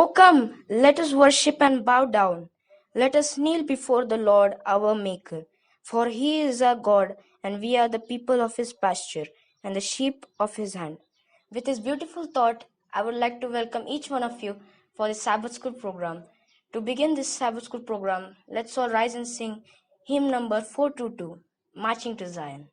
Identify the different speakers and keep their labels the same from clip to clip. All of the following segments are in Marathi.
Speaker 1: O come, let us worship and bow down. Let us kneel before the Lord our Maker. For he is our God, and we are the people of his pasture, and the sheep of his hand. With this beautiful thought, I would like to welcome each one of you for the Sabbath School program. To begin this Sabbath School program, let's all rise and sing hymn number 422, Marching to Zion.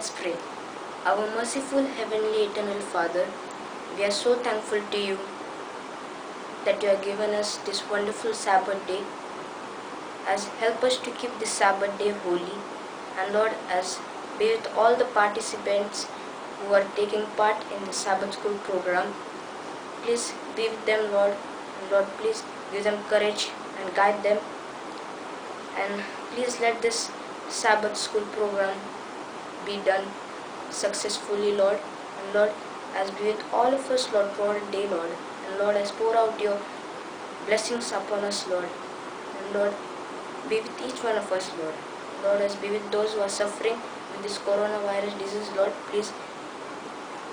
Speaker 1: Let's pray. Our merciful Heavenly Eternal Father, we are so thankful to you that you have given us this wonderful Sabbath day. As help us to keep this Sabbath day holy, and Lord, as be with all the participants who are taking part in the Sabbath school program. Please be with them, Lord, and Lord, please give them courage and guide them, and please let this Sabbath school program be done successfully, Lord. And Lord, as be with all of us, Lord, for a day, Lord, and Lord, as pour out your blessings upon us, Lord, and Lord, be with each one of us, Lord. Lord, as be with those who are suffering with this coronavirus disease, Lord, please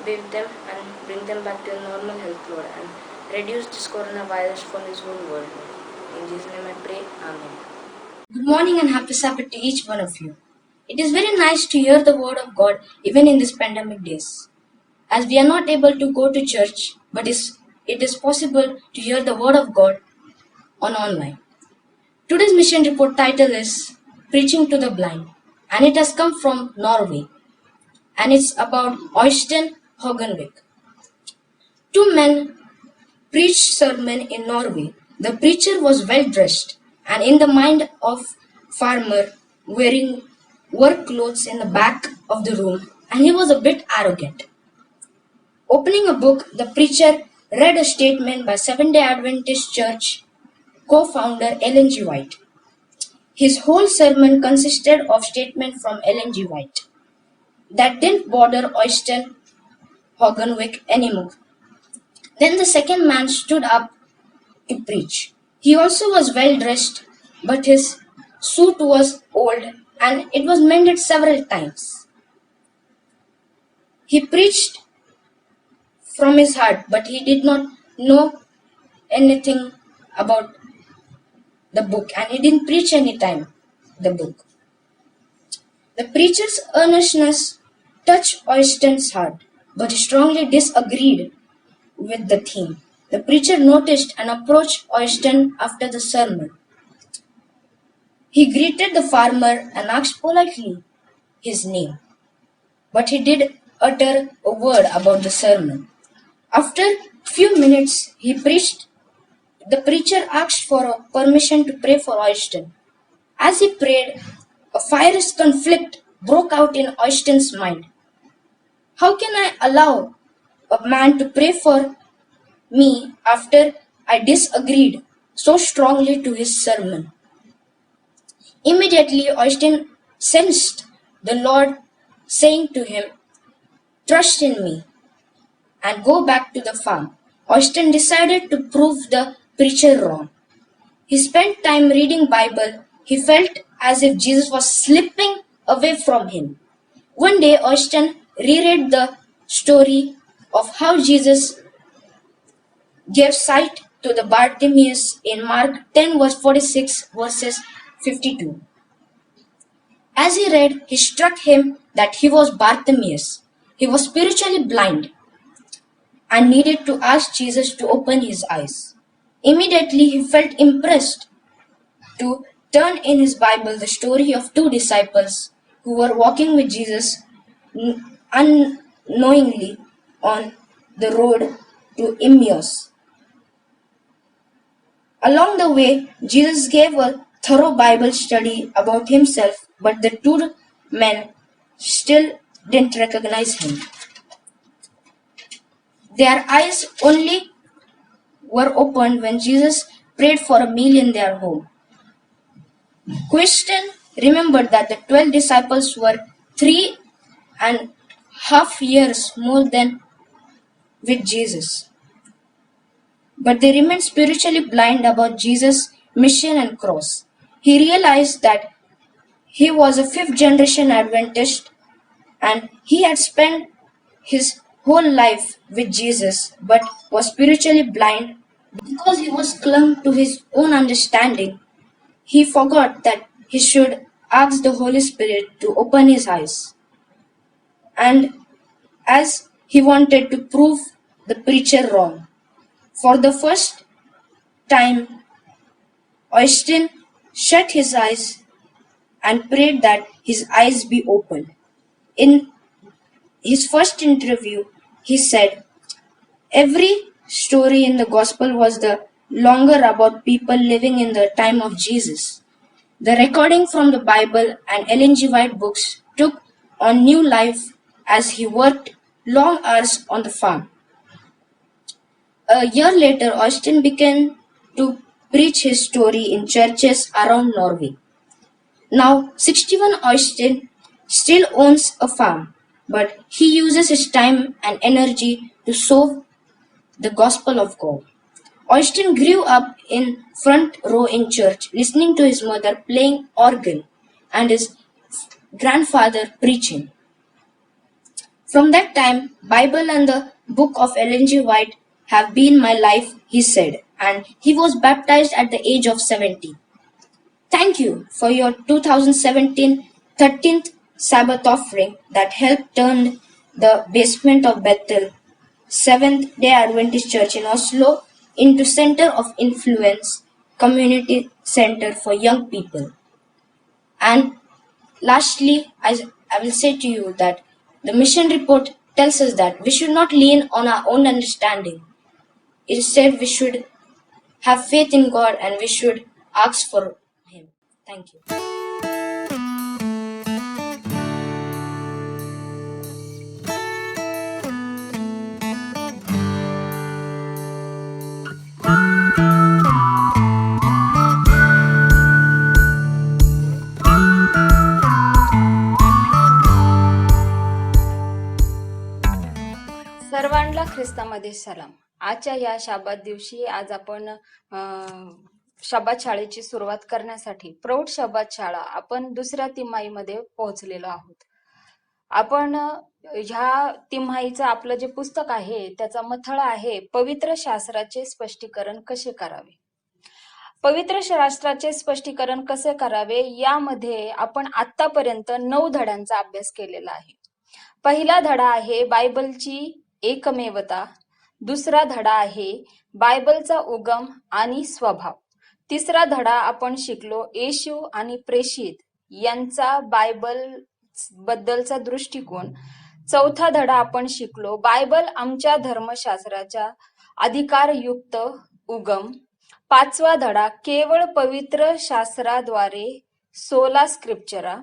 Speaker 1: be with them and bring them back to normal health, Lord, and reduce this coronavirus from this whole world, Lord. In Jesus' name I pray, Amen. Good morning and happy Sabbath to each one of you. It is very nice to hear the word of God even in these pandemic days. As we are not able to go to church, but it is possible to hear the word of God on online. Today's mission report title is Preaching to the Blind, and it has come from Norway, and it's about Øystein Hogenvik. Two men preached sermon in Norway. The preacher was well dressed and in the mind of farmer, wearing work clothes in the back of the room, and he was a bit arrogant. Opening a book, the preacher read a statement by Seventh-day Adventist Church co-founder Ellen G. White. His whole sermon consisted of statements from Ellen G. White that didn't bother Øystein Hogenvik anymore. Then the second man stood up to preach. He also was well dressed, but his suit was old and it was mended several times. He preached from his heart, but he did not know anything about the book, and he didn't preach any time the book. The preacher's earnestness touched Øystein's heart, but he strongly disagreed with the theme. The preacher noticed and approached Øystein after the sermon. He greeted the farmer and asked politely his name, but he did utter a word about the sermon. After few minutes, he preached. The preacher asked for permission to pray for Øystein. As he prayed, a fierce conflict broke out in Øystein's mind. How can I allow a man to pray for me after I disagreed so strongly to his sermon? Immediately, Øystein sensed the Lord saying to him, "Trust in me and go back to the farm." Øystein decided to prove the preacher wrong. He spent time reading Bible. He felt as if Jesus was slipping away from him. One day, Øystein reread the story of how Jesus gave sight to the Bartimaeus in Mark 10 verse 46 verses 52. As he read, he struck him that he was Bartimaeus. He was spiritually blind and needed to ask Jesus to open his eyes. Immediately he felt impressed to turn in his Bible the story of two disciples who were walking with Jesus unknowingly on the road to Emmaus. Along the way, Jesus gave a thorough Bible study about himself, but the two men still didn't recognize him. Their eyes only were opened when Jesus prayed for a meal in their home. Øystein remembered that the 12 disciples were 3.5 years more than with Jesus, but they remained spiritually blind about Jesus' mission and cross. He realized that he was a fifth generation Adventist and he had spent his whole life with Jesus but was spiritually blind because he was clung to his own understanding. He forgot that he should ask the Holy Spirit to open his eyes. And as he wanted to prove the preacher wrong, for the first time, Øystein shut his eyes and prayed that his eyes be opened. In his first interview, he said, every story in the gospel was the longer about people living in the time of Jesus. The recording from the Bible and Ellen G. White books took on new life as he worked long hours on the farm. A year later, Austin began to preach his story in churches around Norway. Now, 61 Austin still owns a farm, but he uses his time and energy to sow the gospel of God. Austin grew up in front row in church, listening to his mother playing organ and his grandfather preaching. From that time, Bible and the book of Ellen G. White have been my life, he said, and he was baptized at the age of 70. Thank you for your 2017 13th Sabbath offering that helped turn the basement of Bethel Seventh-day Adventist Church in Oslo into Center of Influence Community Center for young people. And lastly, I will say to you that the mission report tells us that we should not lean on our own understanding. Instead, we should have faith in God and we should ask for Him. Thank you.
Speaker 2: सर्वांना ख्रिस्तामध्ये सलाम. आजच्या या शाबात दिवशी आज आपण शाबात शाळेची सुरुवात करण्यासाठी प्रौढ शाबात शाळा आपण दुसऱ्या तिमाहीमध्ये पोहोचलेलो आहोत. आपण ह्या तिमाहीचं आपलं जे पुस्तक आहे त्याचा मथळा आहे पवित्र शास्त्राचे स्पष्टीकरण कसे करावे. पवित्र शास्त्राचे स्पष्टीकरण कसे करावे यामध्ये आपण आतापर्यंत 9 धड्यांचा अभ्यास केलेला आहे. पहिला धडा आहे बायबलची एकमेवता. दुसरा धडा आहे बायबलचा उगम आणि स्वभाव. तिसरा धडा आपण शिकलो येशू आणि प्रेषित यांचा बायबल बद्दलचा दृष्टिकोन. चौथा धडा आपण शिकलो बायबल आमच्या धर्मशास्त्राच्या अधिकारयुक्त उगम. पाचवा धडा केवळ पवित्र शास्त्राद्वारे सोला स्क्रिप्चरा.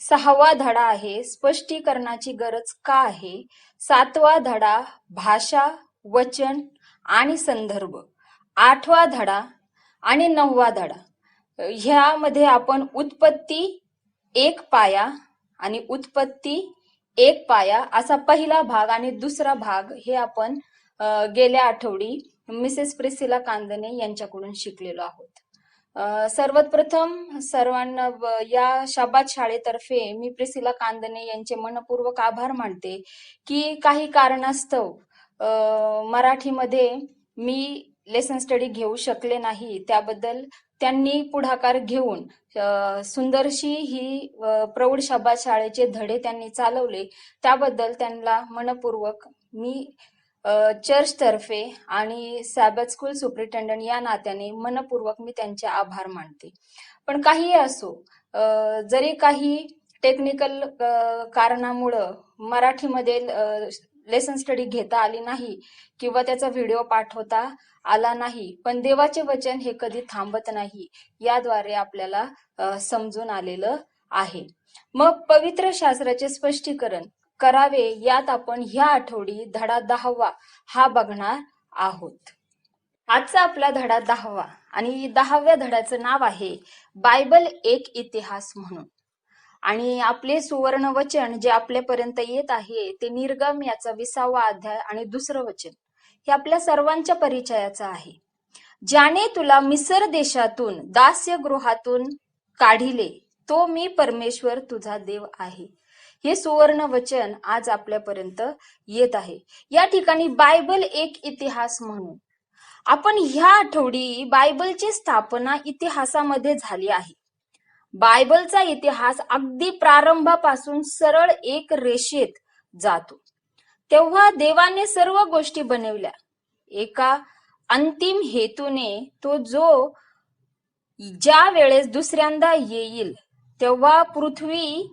Speaker 2: सहावा धडा आहे स्पष्टीकरणाची गरज का आहे. सातवा धडा भाषा, वचन आणि संदर्भ. आठवा धडा आणि 9वा धडा ह्यामध्ये आपण उत्पत्ती एक पाया आणि उत्पत्ती एक पाया असा पहिला भाग आणि दुसरा भाग हे आपण गेल्या आठवडी मिसेस प्रिसिला कांदणे यांच्याकडून शिकलेलो आहोत. सर्वात प्रथम सर्वांना या शाबात शाळेतर्फे मी प्रिसिला कांदणे यांचे मनपूर्वक आभार मानते की काही कारणास्तव मराठीमध्ये मी लेसन स्टडी घेऊ शकले नाही. त्याबद्दल त्यांनी पुढाकार घेऊन सुंदरशी ही प्रौढ शाबात शाळेचे धडे त्यांनी चालवले. त्याबद्दल त्यांना मनपूर्वक मी चर्च तर्फे आणि सॅबथ स्कूल सुपरिटेंडंट या नात्याने मनपूर्वक मी त्यांचे आभार मानते. पण काही असो, जरी काही टेक्निकल कारणामुळं मराठीमध्ये लेसन स्टडी घेता आली नाही किंवा त्याचा व्हिडिओ पाठवता आला नाही, पण देवाचे वचन हे कधी थांबत नाही याद्वारे आपल्याला समजून आलेलं आहे. मग पवित्र शास्त्राचे स्पष्टीकरण करावे यात आपण ह्या आठवडी धडा 10वा हा बघणार आहोत. आजचा आपला धडा 10वा आणि 10व्या धड्याचं नाव आहे बायबल एक इतिहास म्हणून. आणि आपले सुवर्ण वचन जे आपल्यापर्यंत येत आहे ते निर्गम याचा 20वा अध्याय आणि 2रं वचन हे आपल्या सर्वांच्या परिचयाचं आहे. ज्याने तुला मिसर देशातून दास्यगृहातून काढिले तो मी परमेश्वर तुझा देव आहे. हे सुवर्ण वचन आज आपल्यापर्यंत येत आहे. या ठिकाणी बायबल एक इतिहास म्हणून आपण ह्या आठवडी बायबलची स्थापना इतिहासामध्ये झाली आहे. बायबलचा इतिहास अगदी प्रारंभापासून सरळ एक रेषेत जातो. तेव्हा देवाने सर्व गोष्टी बनवल्या एका अंतिम हेतूने. तो जो ज्या वेळेस दुसऱ्यांदा येईल तेव्हा पृथ्वी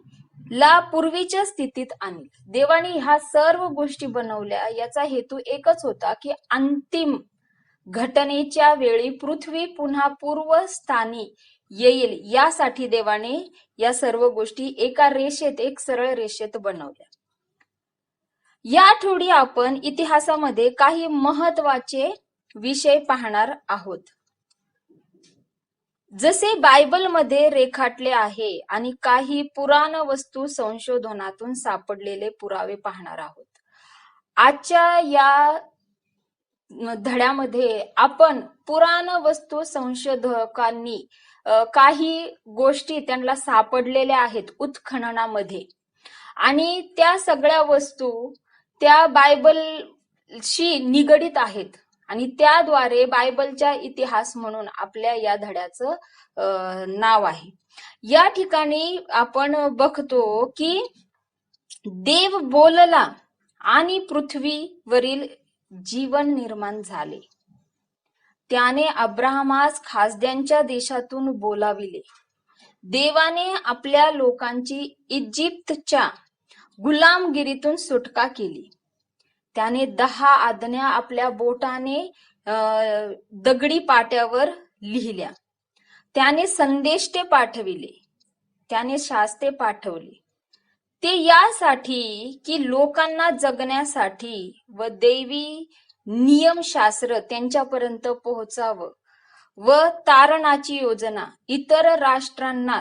Speaker 2: ला पूर्वीच्या स्थितीत आणेल. देवाने ह्या सर्व गोष्टी बनवल्या, याचा हेतू एकच होता की अंतिम घटनेच्या वेळी पृथ्वी पुन्हा पूर्वस्थानी येईल, यासाठी देवाने या सर्व गोष्टी एका रेषेत, एक सरळ रेषेत बनवल्या. या आठवडी आपण इतिहासामध्ये काही महत्वाचे विषय पाहणार आहोत, जसे बायबलमध्ये रेखाटले आहे आणि काही पुराण वस्तू संशोधनातून सापडलेले पुरावे पाहणार आहोत. आजच्या या धड्यामध्ये आपण पुराण वस्तू संशोधकांनी काही गोष्टी त्यांना सापडलेल्या आहेत उत्खननामध्ये, आणि त्या सगळ्या वस्तू त्या बायबलशी निगडित आहेत, आणि त्याद्वारे बायबलचा इतिहास म्हणून आपल्या या धड्याचं नाव आहे. या ठिकाणी आपण बघतो की देव बोलला आणि पृथ्वीवरील जीवन निर्माण झाले. त्याने अब्राहमास खासद्यांच्या देशातून बोलाविले. देवाने आपल्या लोकांची इजिप्तच्या गुलामगिरीतून सुटका केली. त्याने 10 आज्ञा आपल्या बोटाने दगडी पाट्यावर लिहिल्या. त्याने संदेष्टे पाठविले, त्याने शास्त्रे पाठवली, ते यासाठी की लोकांना जगण्यासाठी व दैवी नियमशास्त्र त्यांच्यापर्यंत पोहोचावं व तारणाची योजना इतर राष्ट्रांना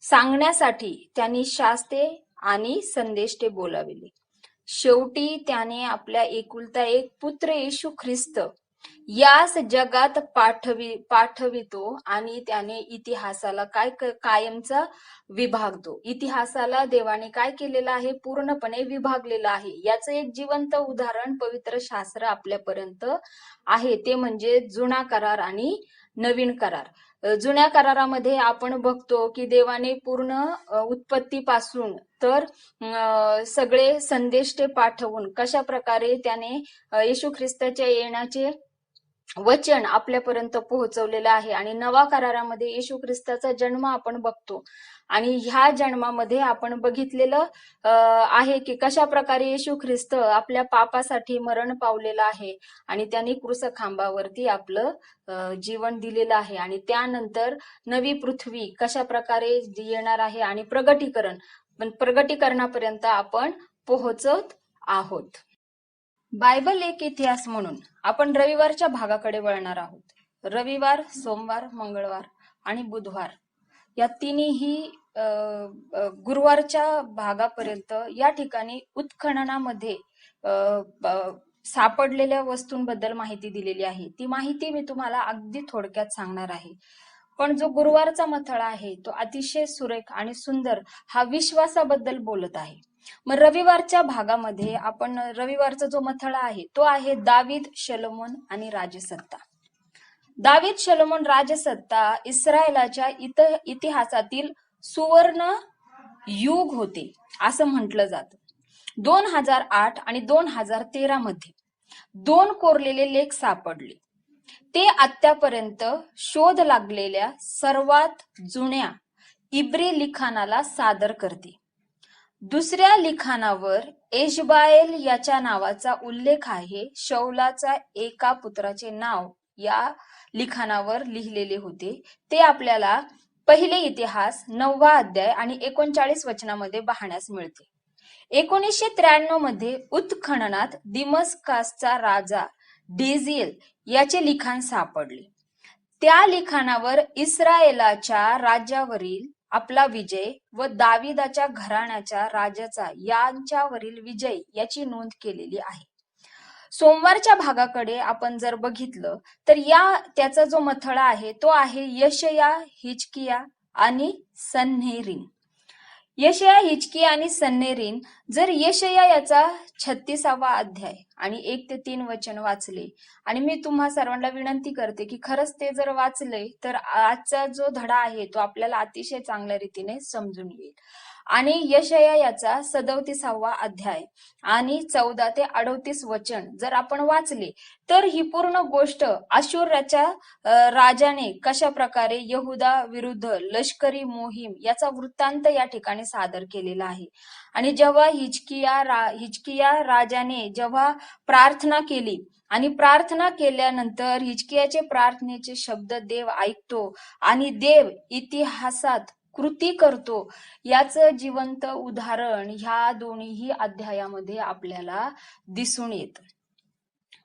Speaker 2: सांगण्यासाठी त्यांनी शास्त्रे आणि संदेष्टे बोलाविले. शेवटी त्याने आपल्या एकुलता एक पुत्र येशू ख्रिस्त यास जगात पाठवितो, आणि त्याने इतिहासाला कायमचा विभागतो. इतिहासाला देवाने काय केलेलं आहे? पूर्णपणे विभागलेलं आहे. याचं एक जिवंत उदाहरण पवित्र शास्त्र आपल्यापर्यंत आहे, ते म्हणजे जुना करार आणि नवीन करार. जुन्या करारामध्ये आपण बघतो की देवाने पूर्ण उत्पत्तीपासून तर सगळे संदेष्टे पाठवून कशा प्रकारे त्याने येशू ख्रिस्ताच्या येण्याचे वचन आपल्यापर्यंत पोहोचवलेलं आहे. आणि नवा करारामध्ये येशू ख्रिस्ताचा जन्म आपण बघतो, आणि ह्या जन्मामध्ये आपण बघितलेलं आहे की कशा प्रकारे येशू ख्रिस्त आपल्या पापासाठी मरण पावलेला आहे, आणि त्यांनी क्रूसखांबावरती आपलं जीवन दिलेलं आहे. आणि त्यानंतर नवी पृथ्वी कशा प्रकारे येणार आहे, आणि प्रगटीकरणापर्यंत आपण पोहोचत आहोत. बायबल एक इतिहास म्हणून आपण रविवारच्या भागाकडे वळणार आहोत. रविवार, सोमवार, मंगळवार आणि बुधवार या तिन्ही गुरुवारच्या भागापर्यंत या ठिकाणी उत्खननामध्ये सापडलेल्या वस्तूंबद्दल माहिती दिलेली आहे. ती माहिती मी तुम्हाला अगदी थोडक्यात सांगणार आहे. पण जो गुरुवारचा मथळा आहे तो अतिशय सुरेख आणि सुंदर हा विश्वासाबद्दल बोलत आहे. मग रविवारच्या भागामध्ये आपण रविवारचा जो मथळा आहे तो आहे दावीद, शलोमोन आणि राजसत्ता. दावीद, शलोमोन राजसत्ता इस्रायलाच्या इतिहासातील सुवर्ण युग होते असं म्हटलं जातं. 2008 आणि 2013 मध्ये 2 कोरलेले लेख सापडले. ते आतापर्यंत शोध लागलेल्या सर्वात जुन्या इब्री लिखाणाला सादर करते. दुसऱ्या लिखाणावर एशबाएल याच्या नावाचा उल्लेख आहे. शौलाचा एका पुत्राचे नाव या लिखाणावर लिहिलेले होते. ते आपल्याला पहिले इतिहास 9वा अध्याय आणि 39 वचनामध्ये पाहण्यास मिळते. 1993 मध्ये उत्खननात दिमस्कासचा राजा डेझियल याचे लिखाण सापडले. त्या लिखाणावर इस्रायलाच्या राज्यावरील आपला विजय व दाविदाच्या घराण्याच्या राजाचा यांच्यावरील विजय याची नोंद केलेली आहे. सोमवारच्या भागाकडे आपण जर बघितलं तर त्याचा जो मथळा आहे तो आहे यशया, हिजकिया आणि सन्हेरीन. यशया, हिजकिया आणि सन्हेरीन. जर यशया याचा 36वा अध्याय आणि 1 ते 3 वचन वाचले, आणि मी तुम्हा सर्वांना विनंती करते की खरंच ते जर वाचले तर आजचा जो धडा आहे तो आपल्याला अतिशय चांगल्या रीतीने समजून येईल. आणि यशया याचा 37वा अध्याय आणि 14 ते 38 वचन जर आपण वाचले तर ही पूर्ण गोष्ट अशुर्याच्या राजाने कशा प्रकारे यहुदा विरुद्ध लष्करी मोहीम याचा वृत्तांत या ठिकाणी ठिकाणी सादर केलेला आहे. आणि जेव्हा हिजकिया राजाने जेव्हा प्रार्थना केली आणि प्रार्थना केल्यानंतर हिजकियाचे प्रार्थनेचे शब्द देव ऐकतो आणि देव इतिहासात कृती करतो, याचं जिवंत उदाहरण ह्या दोन्ही अध्यायामध्ये आपल्याला दिसून येतं.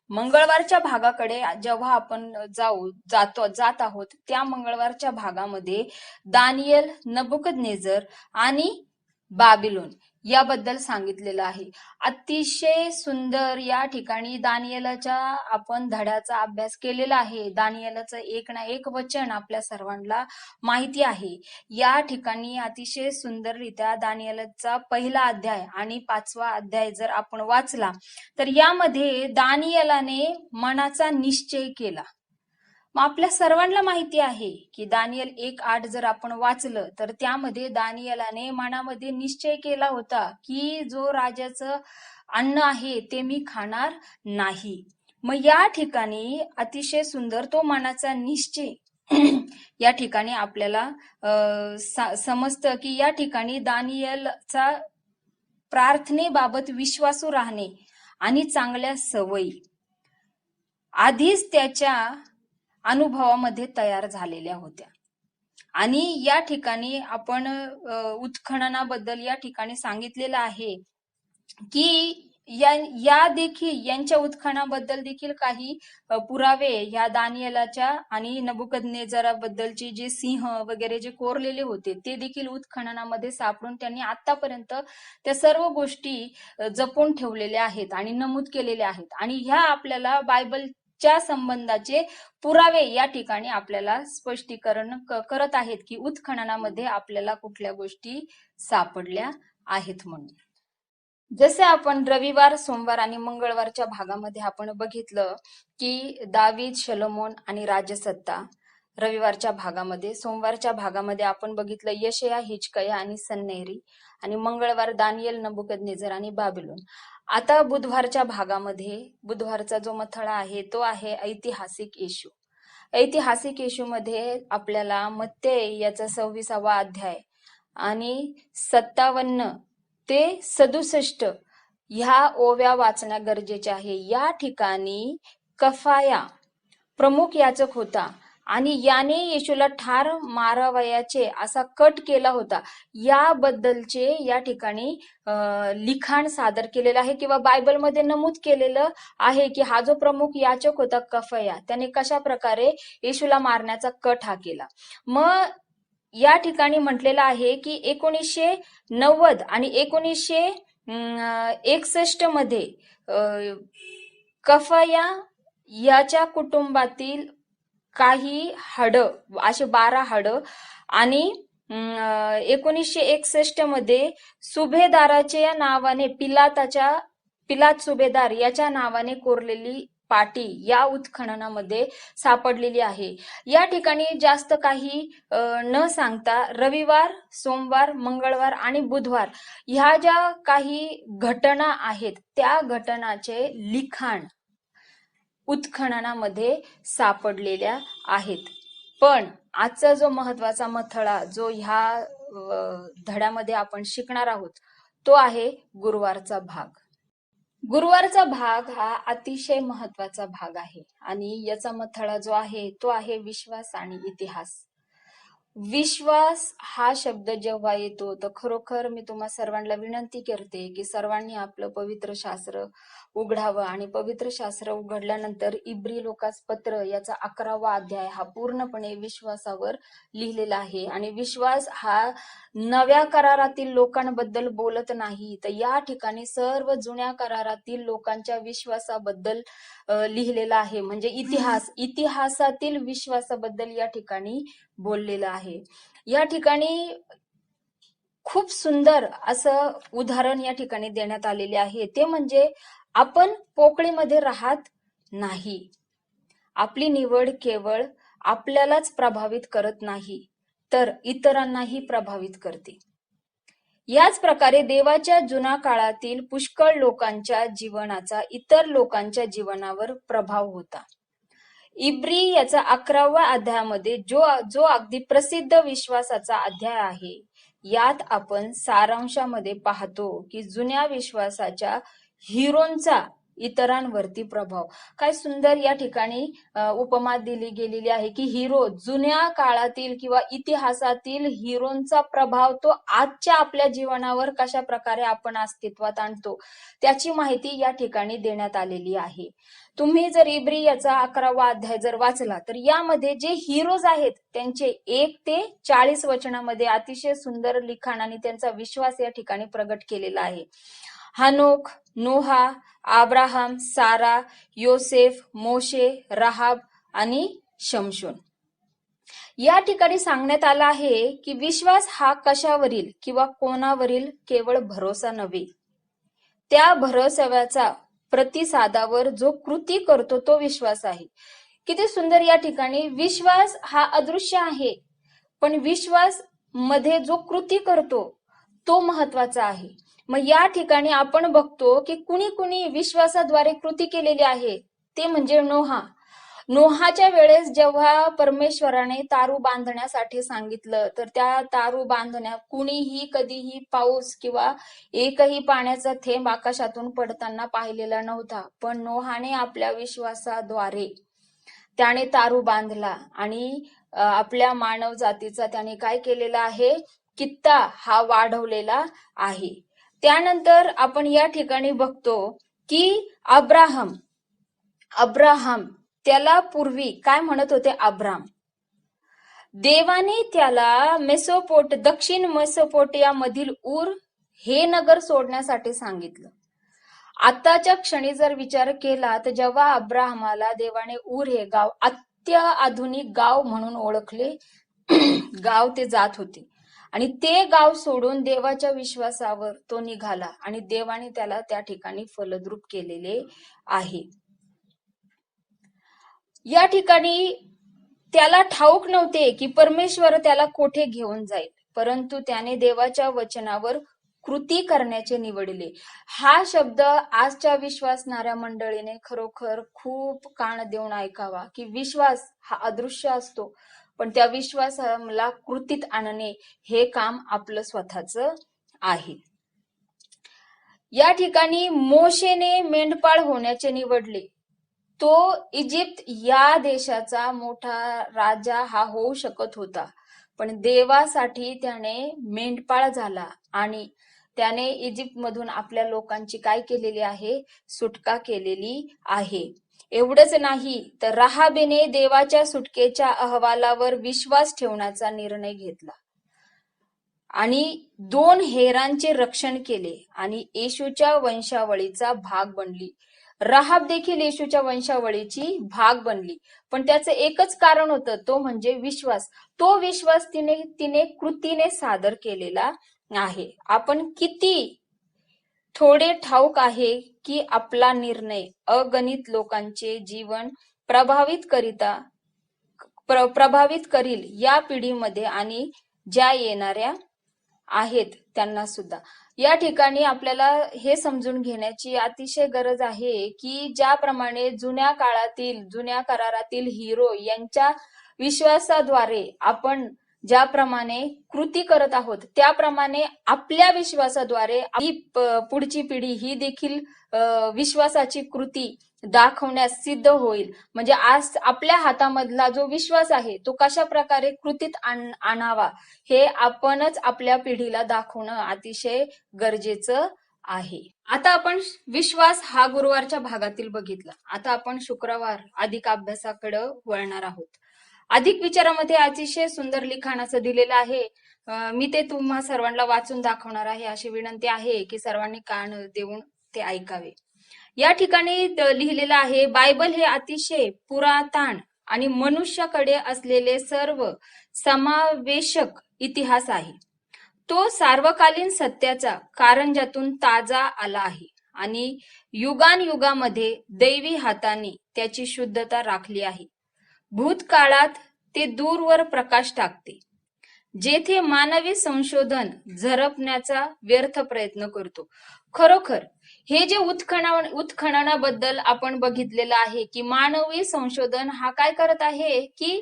Speaker 2: मंगळवारच्या भागाकडे जेव्हा आपण जात आहोत, त्या मंगळवारच्या भागामध्ये दानियल, नबुकदनेझर आणि बाबिलोन याबद्दल सांगितलेलं आहे. अतिशय सुंदर या ठिकाणी दानियेलाच्या आपण धड्याचा अभ्यास केलेला आहे. दानियेलाचं एक ना एक वचन आपल्या सर्वांना माहिती आहे. या ठिकाणी अतिशय सुंदररित्या दानियेलाचा पहिला अध्याय आणि 5वा अध्याय जर आपण वाचला तर यामध्ये दानियेलाने मनाचा निश्चय केला. मग आपल्या सर्वांना माहिती आहे की दानियल 1:8 जर आपण वाचलं तर त्यामध्ये दानियेलाने मनामध्ये निश्चय केला होता की जो राजाचं अन्न आहे ते मी खाणार नाही. मग या ठिकाणी अतिशय सुंदर तो मनाचा निश्चय या ठिकाणी आपल्याला समजतं की या ठिकाणी दानियलचा प्रार्थनेबाबत विश्वासू राहणे आणि चांगल्या सवयी आधीच त्याच्या अनुभवामध्ये तयार झालेल्या होत्या. आणि या ठिकाणी आपण उत्खननाबद्दल या ठिकाणी सांगितलेलं आहे की यांच्या उत्खननाबद्दल देखील काही पुरावे या दानियेलाच्या आणि नबुकदनेझराबद्दलचे जे सिंह वगैरे जे कोरलेले होते ते देखील उत्खननामध्ये सापडून त्यांनी आतापर्यंत त्या सर्व गोष्टी जपून ठेवलेल्या आहेत आणि नमूद केलेल्या आहेत. आणि ह्या आपल्याला बायबलच्या संबंधाचे पुरावे या ठिकाणी आपल्याला स्पष्टीकरण करत आहेत की उत्खननामध्ये आपल्याला कुठल्या गोष्टी सापडल्या आहेत म्हणून. जसे आपण रविवार, सोमवार आणि मंगळवारच्या भागामध्ये आपण बघितलं की दावीद, शलोमोन आणि राजसत्ता रविवारच्या भागामध्ये, सोमवारच्या भागामध्ये आपण बघितलं यशया, हिजकिया आणि सन्हेरी, आणि मंगळवार दानियल, नबुकदनेझर आणि बाबिलोन. आता बुधवारच्या भागामध्ये बुधवारचा जो मथळा आहे तो आहे ऐतिहासिक येशू. ऐतिहासिक येशूमध्ये आपल्याला मत्तेय याचा 26वा अध्याय आणि 57 ते 67 ह्या ओव्या वाचण्या गरजेच्या आहे. या ठिकाणी कफाया प्रमुख याचक होता आणि याने येशूला ठार मारावयाचे असा कट केला होता, याबद्दलचे या ठिकाणी लिखाण सादर केलेलं आहे किंवा बायबलमध्ये नमूद केलेलं आहे की हा जो प्रमुख याचक होता कफाया, त्याने कशा प्रकारे येशूला मारण्याचा कट हा केला. मग या ठिकाणी म्हटलेलं आहे की 1990 आणि 1961 मध्ये कफाया याच्या कुटुंबातील काही हाडं, असे 12 हाडं, आणि 1961 मध्ये सुभेदाराच्या नावाने पिलात सुभेदार याच्या नावाने कोरलेली पाटी या उत्खननामध्ये सापडलेली आहे. या ठिकाणी जास्त काही न सांगता रविवार, सोमवार, मंगळवार आणि बुधवार ह्या ज्या काही घटना आहेत त्या घटनाचे लिखाण उत्खननामध्ये सापडलेल्या आहेत. पण आजचा जो महत्वाचा मथळा जो ह्या धड्यामध्ये आपण शिकणार आहोत तो आहे गुरुवारचा भाग. गुरुवारचा भाग हा अतिशय महत्वाचा भाग आहे आणि याचा मथळा जो आहे तो आहे विश्वास आणि इतिहास. विश्वास हा शब्द जेव्हा येतो तर खरोखर मी तुम्हा सर्वांना विनंती करते की सर्वांनी आपलं पवित्र शास्त्र उघडावं आणि पवित्र शास्त्र उघडल्यानंतर इब्री लोकास पत्र याचा 11वा अध्याय हा पूर्णपणे विश्वासावर लिहिलेला आहे. आणि विश्वास हा नव्या करारातील लोकांबद्दल बोलत नाही, तर या ठिकाणी सर्व जुन्या करारातील लोकांच्या विश्वासाबद्दल लिहिलेला आहे. म्हणजे इतिहासातील विश्वासाबद्दल या ठिकाणी बोललेलं आहे. या ठिकाणी खूप सुंदर असं उदाहरण या ठिकाणी देण्यात आलेले आहे, ते म्हणजे आपण पोकळीमध्ये राहत नाही. आपली निवड केवळ आपल्यालाच प्रभावित करत नाही तर इतरांनाही प्रभावित करते. याच प्रकारे देवाच्या जुना काळातील पुष्कळ लोकांच्या जीवनाचा इतर लोकांच्या जीवनावर प्रभाव होता. इब्री याचा 11व्या अध्यायामध्ये जो अगदी प्रसिद्ध विश्वासाचा अध्याय आहे, यात आपण सारांशामध्ये पाहतो की जुन्या विश्वासाच्या हिरोंचा इतरांवरती प्रभाव. काय सुंदर या ठिकाणी उपमा दिली गेलेली आहे की हिरो, जुन्या काळातील किंवा इतिहासातील हिरोंचा प्रभाव तो आजच्या आपल्या जीवनावर कशा प्रकारे आपण अस्तित्वात आणतो, त्याची माहिती या ठिकाणी देण्यात आलेली आहे. तुम्ही जर इब्री याचा 11वा अध्याय जर वाचला तर यामध्ये जे हिरोज आहेत त्यांचे 1 ते 40 वचनामध्ये अतिशय सुंदर लिखाण आणि त्यांचा विश्वास या ठिकाणी प्रगट केलेला आहे. हनोक, नोहा, अब्राहम, सारा, योसेफ, मोशे, राहाब आणि शमशोन. या ठिकाणी सांगण्यात आलं आहे की विश्वास हा कशावरील किंवा कोणावरील केवळ भरोसा नव्हे, त्या भरोसाव्याचा प्रतिसादावर जो कृती करतो तो विश्वास आहे. किती सुंदर या ठिकाणी विश्वास हा अदृश्य आहे, पण विश्वास मध्ये जो कृती करतो तो महत्वाचा आहे. मग या ठिकाणी आपण बघतो की कुणी कुणी विश्वासाद्वारे कृती केलेली आहे, ते म्हणजे नोहाच्या वेळेस जेव्हा परमेश्वराने तारू बांधण्यासाठी सांगितलं तर त्या तारू बांधण्या कुणीही कधीही पाऊस किंवा एकही पाण्याचा थेंब आकाशातून पडताना पाहिलेला नव्हता, पण नोहाने आपल्या विश्वासाद्वारे त्याने तारू बांधला आणि आपल्या मानव जातीचा त्याने काय केलेला आहे, कित्ता हा वाढवलेला आहे. त्यानंतर आपण या ठिकाणी बघतो की अब्राहम त्याला पूर्वी काय म्हणत होते, अब्राम. देवाने त्याला दक्षिण मेसोपोटिया मधील ऊर हे नगर सोडण्यासाठी सांगितलं. आताच्या क्षणी जर विचार केला तर जेव्हा अब्राहमाला देवाने ऊर हे गाव, अत्याधुनिक गाव म्हणून ओळखले गाव ते जात होते आणि ते गाव सोडून देवाच्या विश्वासावर तो निघाला आणि देवाने त्याला त्या ठिकाणी फलद्रूप केलेले आहे. या ठिकाणी त्याला ठाऊक नव्हते की परमेश्वर त्याला कोठे घेऊन जाईल, परंतु त्याने देवाच्या वचनावर कृती करण्याचे निवडले. हा शब्द आजच्या विश्वासणाऱ्या मंडळीने खरोखर खूप कान देऊन ऐकावा की विश्वास हा अदृश्य असतो, पण त्या विश्वासाला कृतीत आणणे हे काम आपलं स्वतःच आहे. या ठिकाणी मोशेने मेंढपाळ होण्याचे निवडले. तो इजिप्त या देशाचा मोठा राजा हा होऊ शकत होता, पण देवासाठी त्याने मेंढपाळ झाला आणि त्याने इजिप्त मधून आपल्या लोकांची काय केलेली आहे, सुटका केलेली आहे. एवढंच नाही तर राहाबेने देवाच्या सुटकेच्या अहवालावर विश्वास ठेवण्याचा निर्णय घेतला आणि 2 हेरांचे रक्षण केले आणि येशूच्या वंशावळीचा भाग बनली. राहाब देखील येशूच्या वंशावळीची भाग बनली, पण त्याचं एकच कारण होतं, तो म्हणजे विश्वास. तो विश्वास तिने कृतीने सादर केलेला आहे. आपण किती थोडे ठाऊक आहे की आपला निर्णय अगणित लोकांचे जीवन प्रभावित करील या पिढीमध्ये आणि ज्या येणाऱ्या आहेत त्यांना सुद्धा. या ठिकाणी आपल्याला हे समजून घेण्याची अतिशय गरज आहे की ज्याप्रमाणे जुन्या करारातील हिरो यांच्या विश्वासाद्वारे आपण ज्याप्रमाणे कृती करत आहोत, त्याप्रमाणे आपल्या विश्वासाद्वारे पुढची पिढी ही देखील विश्वासाची कृती दाखवण्यास सिद्ध होईल. म्हणजे आज आपल्या हातामधला जो विश्वास आहे तो कशा प्रकारे कृतीत आणावा हे आपणच आपल्या पिढीला दाखवणं अतिशय गरजेचं आहे. आता आपण विश्वास हा गुरुवारच्या भागातील बघितला. आता आपण शुक्रवार अधिक अभ्यासाकडे वळणार आहोत. अधिक विचारामध्ये अतिशय सुंदर लिखाण असं दिलेलं आहे. मी ते तुम्हा सर्वांना वाचून दाखवणार आहे. अशी विनंती आहे की सर्वांनी कान देऊन ते ऐकावे. या ठिकाणी लिहिलेलं आहे, बायबल हे अतिशय पुरातन आणि मनुष्याकडे असलेले सर्व समावेशक इतिहास आहे. तो सार्वकालीन सत्याचा कारंजातून ताजा आला आहे आणि युगांयुगामध्ये दैवी हाताने त्याची शुद्धता राखली आहे. भूतकाळात ते दूरवर प्रकाश टाकते, जेथे मानवी संशोधन झरपण्याचा व्यर्थ प्रयत्न करतो. खरोखर हे जे उत्खननाबद्दल आपण बघितलेलं आहे की मानवी संशोधन हा काय करत आहे की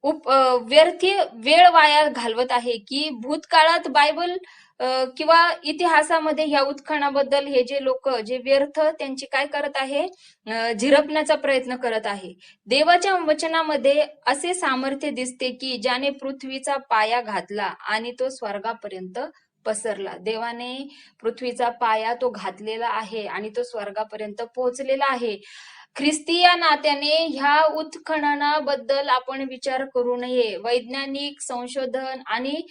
Speaker 2: व्यर्थी वेळ वाया घालवत आहे की भूतकाळात बायबल किंवा इतिहासामध्ये ह्या उत्खननाबद्दल हे जे लोक जे व्यर्थ त्यांची काय करत आहे, झिरपण्याचा प्रयत्न करत आहे. देवाच्या वचनामध्ये असे सामर्थ्य दिसते की ज्याने पृथ्वीचा पाया घातला आणि तो स्वर्गापर्यंत पसरला. देवाने पृथ्वीचा पाया तो घातलेला आहे आणि तो स्वर्गापर्यंत पोहोचलेला आहे. ख्रिस्ती या नात्याने ह्या उत्खननाबद्दल आपण विचार करू नये. वैज्ञानिक संशोधन आणि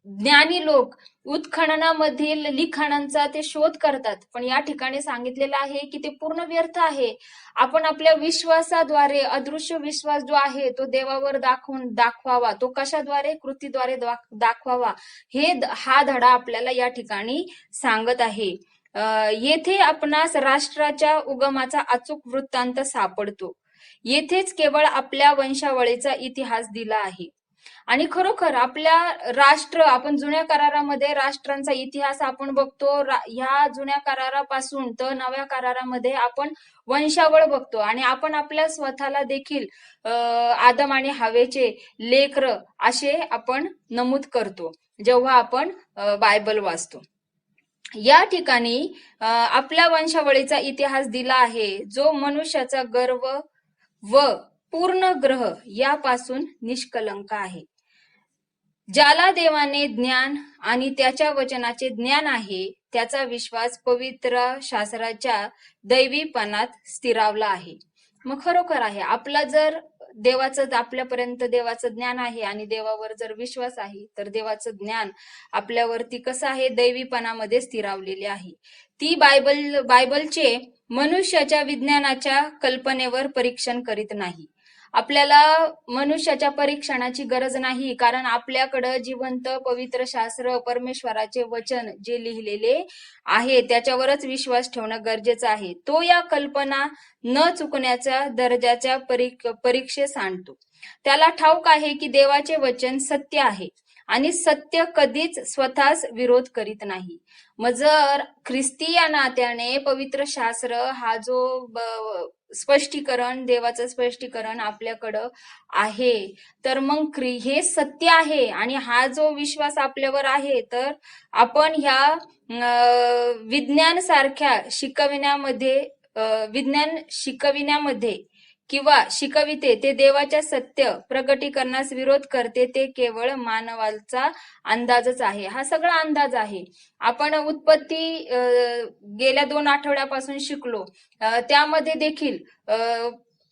Speaker 2: ज्ञानी लोक उत्खननामधील लिखाणांचा ते शोध करतात, पण या ठिकाणी सांगितलेलं आहे की ते पूर्ण व्यर्थ आहे. आपण आपल्या विश्वासाद्वारे, अदृश्य विश्वास जो आहे तो देवावर दाखवावा. तो कशाद्वारे? कृतीद्वारे दाखवावा. हा धडा आपल्याला या ठिकाणी सांगत आहे. येथे आपणास राष्ट्राच्या उगमाचा अचूक वृत्तांत सापडतो. येथेच केवळ आपल्या वंशावळीचा इतिहास दिला आहे. आणि खरोखर आपल्या आपण जुन्या करारामध्ये राष्ट्रांचा इतिहास आपण बघतो. ह्या जुन्या करारापासून तर नव्या करारामध्ये आपण वंशावळ बघतो आणि आपण आपल्या स्वतःला देखील आदम आणि हवेचे लेकर असे आपण नमूद करतो जेव्हा आपण बायबल वाचतो. या ठिकाणी आपल्या वंशावळीचा इतिहास दिला आहे, जो मनुष्याचा गर्व व पूर्ण ग्रह यापासून निष्कलंक आहे. ज्याला देवाने ज्ञान आणि त्याच्या वचनाचे ज्ञान आहे, त्याचा विश्वास पवित्र शास्त्राच्या दैवीपणात स्थिरावला आहे. मग खरोखर आहे, आपला जर आपल्यापर्यंत देवाचं ज्ञान आहे आणि देवावर जर विश्वास आहे, तर देवाचं ज्ञान आपल्यावरती कसं आहे? दैवीपणामध्ये स्थिरावलेले आहे. ती बायबलचे मनुष्याच्या विज्ञानाच्या कल्पनेवर परीक्षण करीत नाही. आपल्याला मनुष्याच्या परीक्षणाची गरज नाही, कारण आपल्याकडं जिवंत पवित्र शास्त्र, परमेश्वराचे वचन जे लिहिलेले आहे त्याच्यावरच विश्वास ठेवणं गरजेचं आहे. तो या कल्पना न चुकण्याच्या दर्जाच्या परीक्षेस आणतो. त्याला ठाऊक आहे की देवाचे वचन सत्य आहे आणि सत्य कधीच स्वतःच विरोध करीत नाही. मग जर ख्रिस्ती या नात्याने पवित्र शास्त्र हा जो स्पष्टीकरण, देवाचं स्पष्टीकरण आपल्याकडं आहे, तर मग हे सत्य आहे आणि हा जो विश्वास आपल्यावर आहे, तर आपण ह्या विज्ञान सारख्या विज्ञान शिकविण्यामध्ये किंवा शिकविते ते देवाच्या सत्य प्रगटीकरणास विरोध करते, ते केवळ मानवाचा अंदाजच आहे. हा सगळा अंदाज आहे. आपण उत्पत्ती गेल्या 2 आठवड्यापासून शिकलो. त्यामध्ये देखील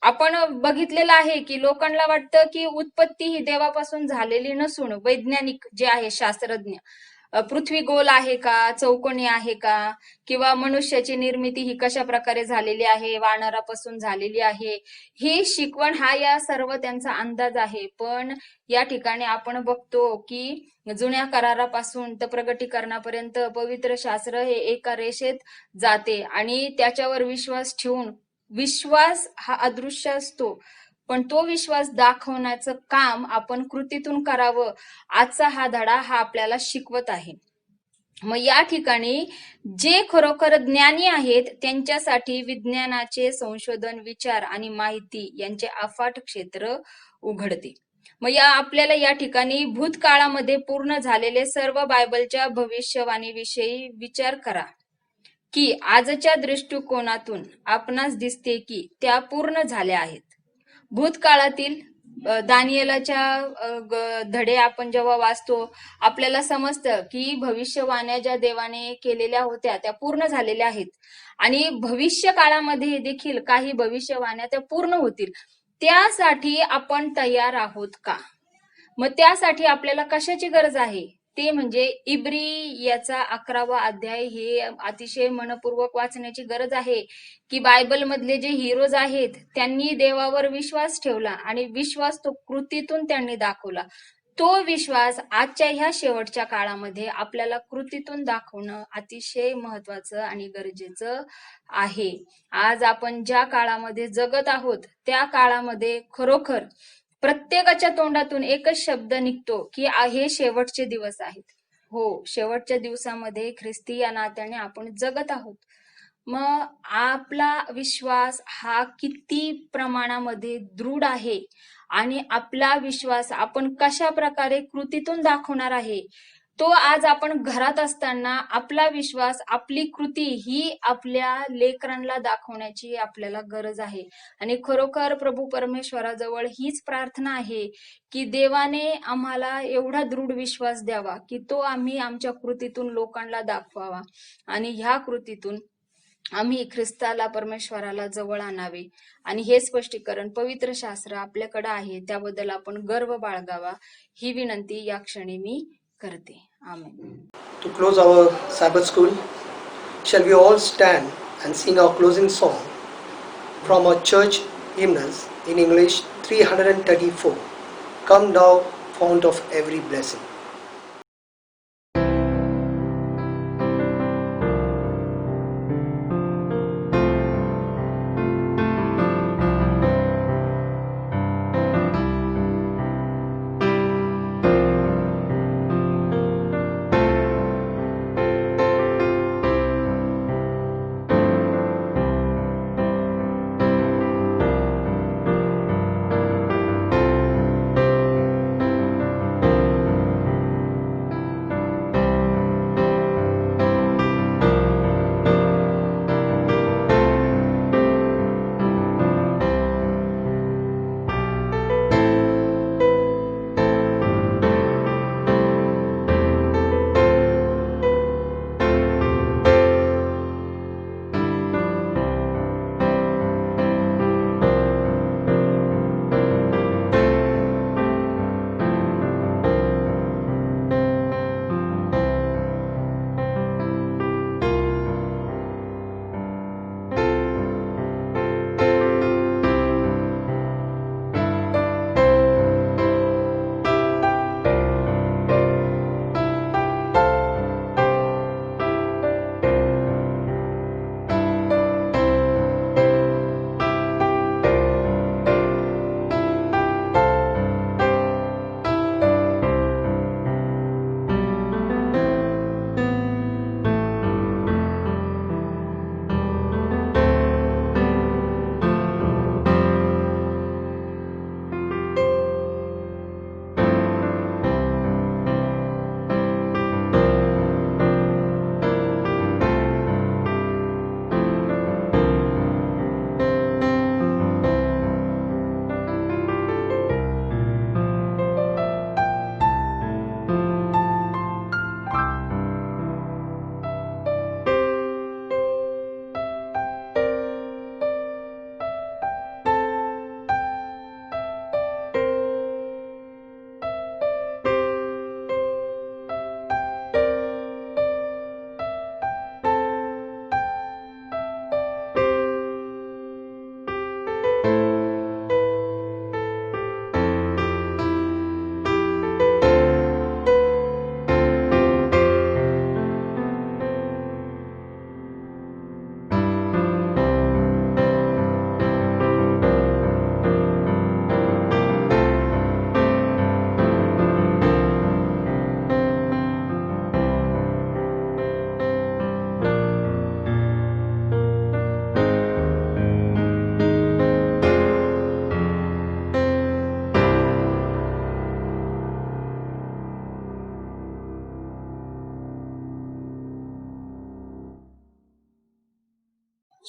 Speaker 2: आपण बघितलेलं आहे की लोकांना वाटतं की उत्पत्ती ही देवापासून झालेली नसून वैज्ञानिक जे आहे शास्त्रज्ञ, पृथ्वी गोल आहे का, चौकोनी आहे का, किंवा मनुष्याची निर्मिती ही कशा प्रकारे झालेली आहे, वानरापासून झालेली आहे, ही शिकवण हा या सर्व त्यांचा अंदाज आहे. पण या ठिकाणी आपण बघतो की जुन्या करारापासून तर प्रगटीकरणापर्यंत पवित्र शास्त्र हे एका रेषेत जाते आणि त्याच्यावर विश्वास ठेवून, विश्वास हा अदृश्य असतो पण तो विश्वास दाखवण्याचं काम आपण कृतीतून करावं, आजचा हा धडा हा आपल्याला शिकवत आहे. मग या ठिकाणी जे खरोखर ज्ञानी आहेत त्यांच्यासाठी विज्ञानाचे संशोधन, विचार आणि माहिती यांचे अफाट क्षेत्र उघडते. मग आपल्याला या ठिकाणी भूतकाळामध्ये पूर्ण झालेले सर्व बायबलच्या भविष्यवाणीविषयी विचार करा की आजच्या दृष्टिकोनातून आपणास दिसते की त्या पूर्ण झाल्या आहेत. भूतकाळातील दानियेलाच्या धडे आपण जेव्हा वाचतो, आपल्याला समजतं की भविष्यवाण्या ज्या देवाने केलेल्या होत्या त्या पूर्ण झालेल्या आहेत आणि भविष्य काळामध्ये देखील काही भविष्यवाण्या त्या पूर्ण होतील. त्यासाठी आपण तयार आहोत का? मग त्यासाठी आपल्याला कशाची गरज आहे? ते म्हणजे इब्री याचा 11वा अध्याय हे अतिशय मनपूर्वक वाचण्याची गरज आहे की बायबल मधले जे हिरोज आहेत त्यांनी देवावर विश्वास ठेवला आणि विश्वास तो कृतीतून त्यांनी दाखवला. तो विश्वास आजच्या ह्या शेवटच्या काळामध्ये आपल्याला कृतीतून दाखवणं अतिशय महत्वाचं आणि गरजेचं आहे. आज आपण ज्या काळामध्ये जगत आहोत त्या काळामध्ये खरोखर प्रत्येकाच्या तोंडातून एकच शब्द निघतो की हे शेवटचे दिवस आहेत. हो, शेवटच्या दिवसामध्ये ख्रिस्ती या नात्याने आपण जगत आहोत. मग आपला विश्वास हा किती प्रमाणामध्ये दृढ आहे आणि आपला विश्वास आपण कशा प्रकारे कृतीतून दाखवणार आहे, तो आज आपण घरात असताना आपला विश्वास, आपली कृती ही आपल्या लेकरांना दाखवण्याची आपल्याला गरज आहे. आणि खरोखर प्रभू परमेश्वराजवळ हीच प्रार्थना आहे की देवाने आम्हाला एवढा दृढ विश्वास द्यावा की तो आम्ही आमच्या कृतीतून लोकांना दाखवावा आणि ह्या कृतीतून आम्ही ख्रिस्ताला, परमेश्वराला जवळ आणावे. आणि हे स्पष्टीकरण पवित्र शास्त्र आपल्याकडे आहे, त्याबद्दल आपण गर्व बाळगावा, ही विनंती या क्षणी मी करते. आमेन.
Speaker 3: To close our Sabbath school, shall we all stand and sing our closing song from our church hymnals in English 334, Come Thou Fount of Every Blessing.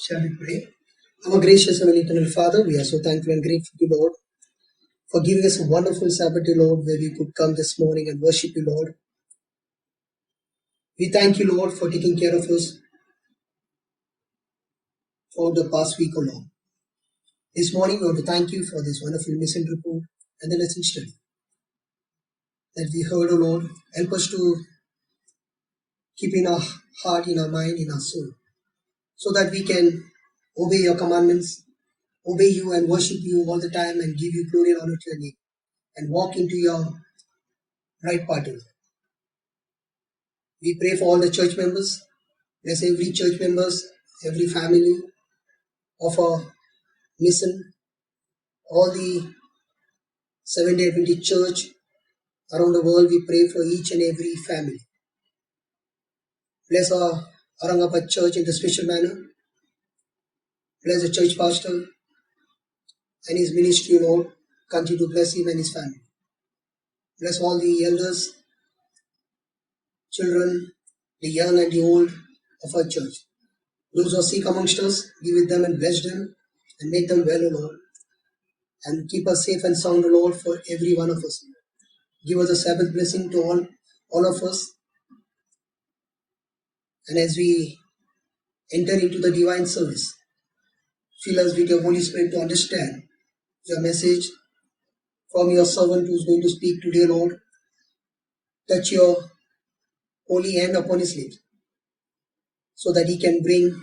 Speaker 3: Shall we pray? Our gracious and eternal Father, we are so thankful and grateful to you, Lord, for giving us a wonderful Sabbath, Lord, where we could come this morning and worship you, Lord. We thank you, Lord, for taking care of us for the past week, O Lord. This morning, we want to thank you for this wonderful mission report and the lesson study that we heard, O Lord. Help us to keep in our heart, in our mind, in our soul, so that we can obey your commandments, obey you and worship you all the time and give you glory and honor to your name and walk into your right path. We pray for all the church members. Bless every church members, every family of our mission, all the Seventh-day Adventist Church around the world. We pray for each and every family. Bless our Aurangabad church in the special manner. Bless the church pastor and his ministry, Lord. Continue to bless him and his family. Bless all the elders, children, the young and the old of our church. Those who are sick amongst us, be with them and bless them and make them well, O Lord. And keep us safe and sound, O Lord, for every one of us. Give us a Sabbath blessing to all of us. And as we enter into the divine service, fill us with your Holy Spirit to understand your message from your servant who is going to speak today, Lord. Touch your holy hand upon his lips so that he can bring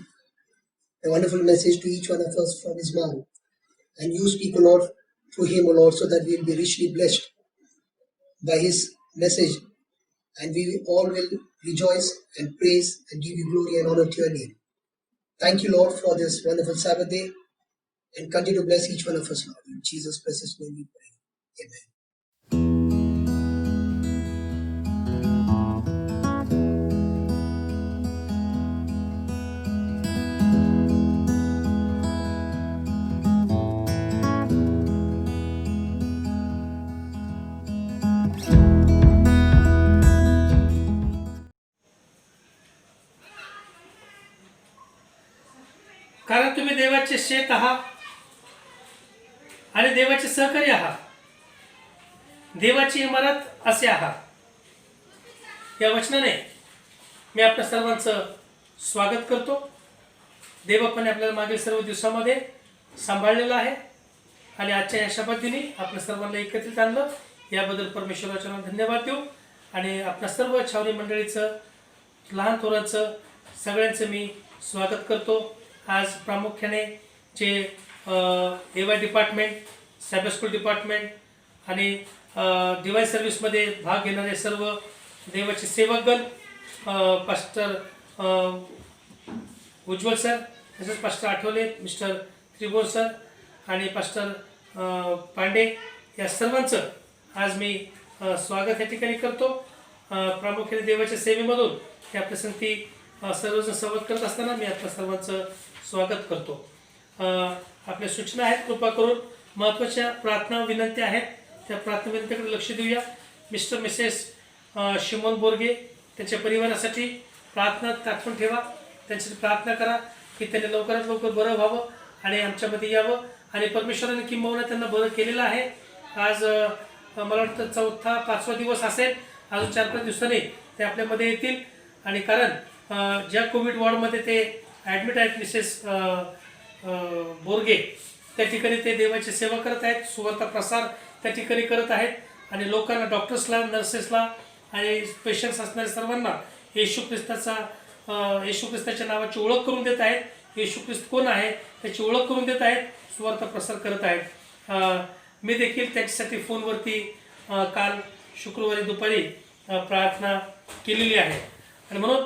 Speaker 3: a wonderful message to each one of us from his mouth. And you speak, O Lord, through him, O Lord, so that we will be richly blessed by his message. And we all will rejoice and praise and give you glory and honor to your name. Thank you, Lord, for this wonderful Sabbath day. And continue to bless each one of us, Lord. In Jesus' precious name we pray. Amen.
Speaker 4: कारण तुम्ही देवाचे शेत आहात आणि देवाचे सहकारी आहात, देवाची इमारत असे आहात. या वचनाने मी आपल्या सर्वांचं स्वागत करतो. देवपणे आपल्याला मागील सर्व दिवसामध्ये सांभाळलेलं आहे आणि आजच्या या शपथ दिनी आपल्या सर्वांना एकत्रित आणलं, याबद्दल परमेश्वराच्या नावाने धन्यवाद देऊ. आणि आपल्या सर्व छावणी मंडळीचं, लहान थोरांचं, सगळ्यांचं मी स्वागत करतो. आज प्रामुख्याने जे एवाय डिपार्टमेंट, सायबर स्कूल डिपार्टमेंट आणि डिवाइन सर्व्हिसमध्ये भाग घेणारे सर्व देवाचे सेवकगण, पास्टर उज्ज्वल सर, तसेच पास्टर आठवले, मिस्टर त्रिभुवन सर आणि पास्टर पांडे, या सर्वांचं आज मी स्वागत या ठिकाणी करतो. प्रामुख्याने देवाच्या सेवेमधून हे आपल्या संगती सर्वजण संवाद करत असताना मी आपल्या सर्वांचं स्वागत करतो. आपल्या सूचना आहेत, कृपा करून महत्त्वाच्या प्रार्थना विनंती आहेत, त्या प्रार्थना विनंतीकडे लक्ष देऊया. मिस्टर मिसेस शिमोन बोरगे, त्यांच्या परिवारासाठी प्रार्थना तात्पून ठेवा. त्यांच्यासाठी प्रार्थना करा की त्यांनी लवकरात लवकर बरं व्हावं आणि आमच्यामध्ये यावं. आणि परमेश्वराने किंबहुना त्यांना बरं केलेलं आहे. आज मला वाटतं 4-5वा दिवस असेल. अजून 4-5 दिवसांनी ते आपल्यामध्ये येतील. आणि कारण ज्या कोविड वॉर्डमध्ये ते ॲडमिट आहेत, मिसेस बोरगे, त्या ठिकाणी ते देवाची सेवा करत आहेत, सुवार्ता प्रसार त्या ठिकाणी करत आहेत आणि लोकांना, डॉक्टर्सला, नर्सेसला आणि पेशंट्स असणाऱ्या सर्वांना येशू ख्रिस्ताच्या नावाची ओळख करून देत आहेत. येशू ख्रिस्त कोण आहे त्याची ओळख करून देत आहेत, सुवार्ता प्रसार करत आहेत. मी देखील त्यांच्यासाठी फोनवरती काल शुक्रवारी दुपारी प्रार्थना केलेली आहे. आणि म्हणून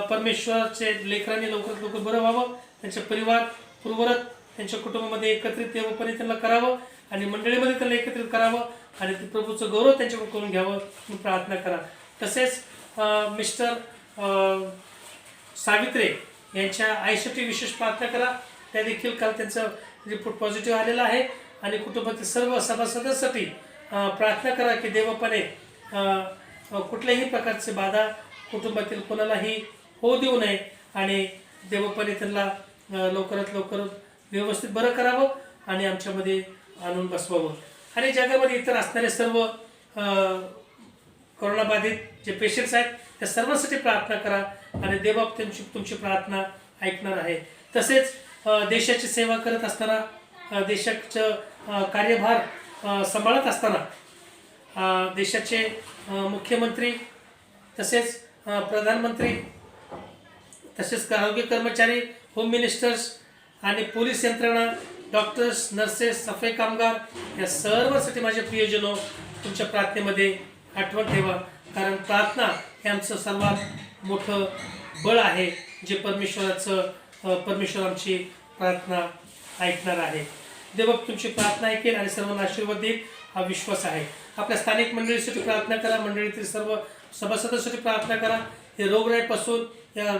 Speaker 4: परमेश्वराचे लेकरांनी लवकरात लवकर बरं व्हावं, त्यांचे परिवार पूर्वरत त्यांच्या कुटुंबामध्ये एकत्रित देवपणे त्यांना करावं आणि मंडळीमध्ये त्यांना एकत्रित करावं आणि ते प्रभूचं गौरव त्यांच्याकडून करून घ्यावं म्हणून प्रार्थना करा. तसेच मिस्टर सावित्रे यांच्या आईसाठी विशेष प्रार्थना करा. त्या देखील काल त्यांचं रिपोर्ट पॉझिटिव्ह आलेला आहे आणि कुटुंबातील सर्व सभासदांसाठी प्रार्थना करा की देवपणे कुठल्याही प्रकारचे बाधा कुटुंबातील कोणालाही होऊ देऊ नये आणि देवपणे त्यांना लवकरात लवकर व्यवस्थित बरं करावं आणि आमच्यामध्ये आणून बसवावं. आणि जगामध्ये इतर असणारे सर्व कोरोनाबाधित जे पेशंट्स आहेत त्या सर्वांसाठी प्रार्थना करा आणि देवबाप तुमची प्रार्थना ऐकणार आहे. तसेच देशाची सेवा करत असताना, देशाचं कार्यभार सांभाळत असताना देशाचे मुख्यमंत्री, तसेच प्रधानमंत्री, तसेच आरोग्य कर्मचारी, होम मिनिस्टर्स आणि पोलीस यंत्रणा, डॉक्टर्स, नर्सेस, सफाई कामगार, या सर्वांसाठी माझे प्रियजनो तुमच्या प्रार्थनेमध्ये आठवण ठेवा. कारण प्रार्थना हे आमचं सर्वात मोठं बळ आहे, जे परमेश्वर आमची प्रार्थना ऐकणार आहे. देवबाप तुमची प्रार्थना ऐकेल आणि सर्वांना आशीर्वाद देईल. हा विश्वास आहे. आपल्या स्थानिक मंडळीसाठी प्रार्थना करा, मंडळीतील सर्व सभासदांसाठी प्रार्थना करा. हे रोगराईपासून, या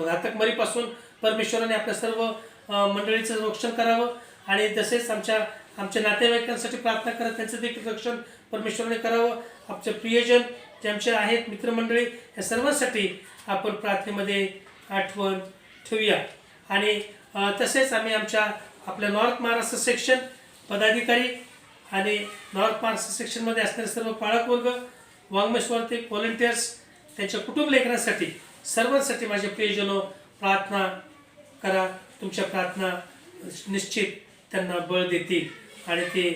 Speaker 4: घातक मरीपासून परमेश्वराने आपल्या सर्व मंडळीचं रक्षण करावं. आणि तसेच आमच्या नातेवाईकांसाठी प्रार्थना करा, त्यांचं देखील रक्षण परमेश्वराने करावं. आमचे प्रियजन जे आमचे आहेत, मित्रमंडळी, या सर्वांसाठी आपण प्रार्थनेमध्ये आठवण ठेवूया. आणि तसेच आम्ही आपल्या नॉर्थ महाराष्ट्र सेक्शन पदाधिकारी आणि नॉर्थ महाराष्ट्र सेक्शनमध्ये असणारे सर्व पालकवर्ग, वाङ्मयस्वार्थी व्हॉलंटियर्स, त्यांच्या कुटुंब लेकरांसाठी, सर्वांसाठी माझे प्रियजनो प्रार्थना करा. तुमच्या प्रार्थना निश्चित त्यांना बळ देतील आणि ते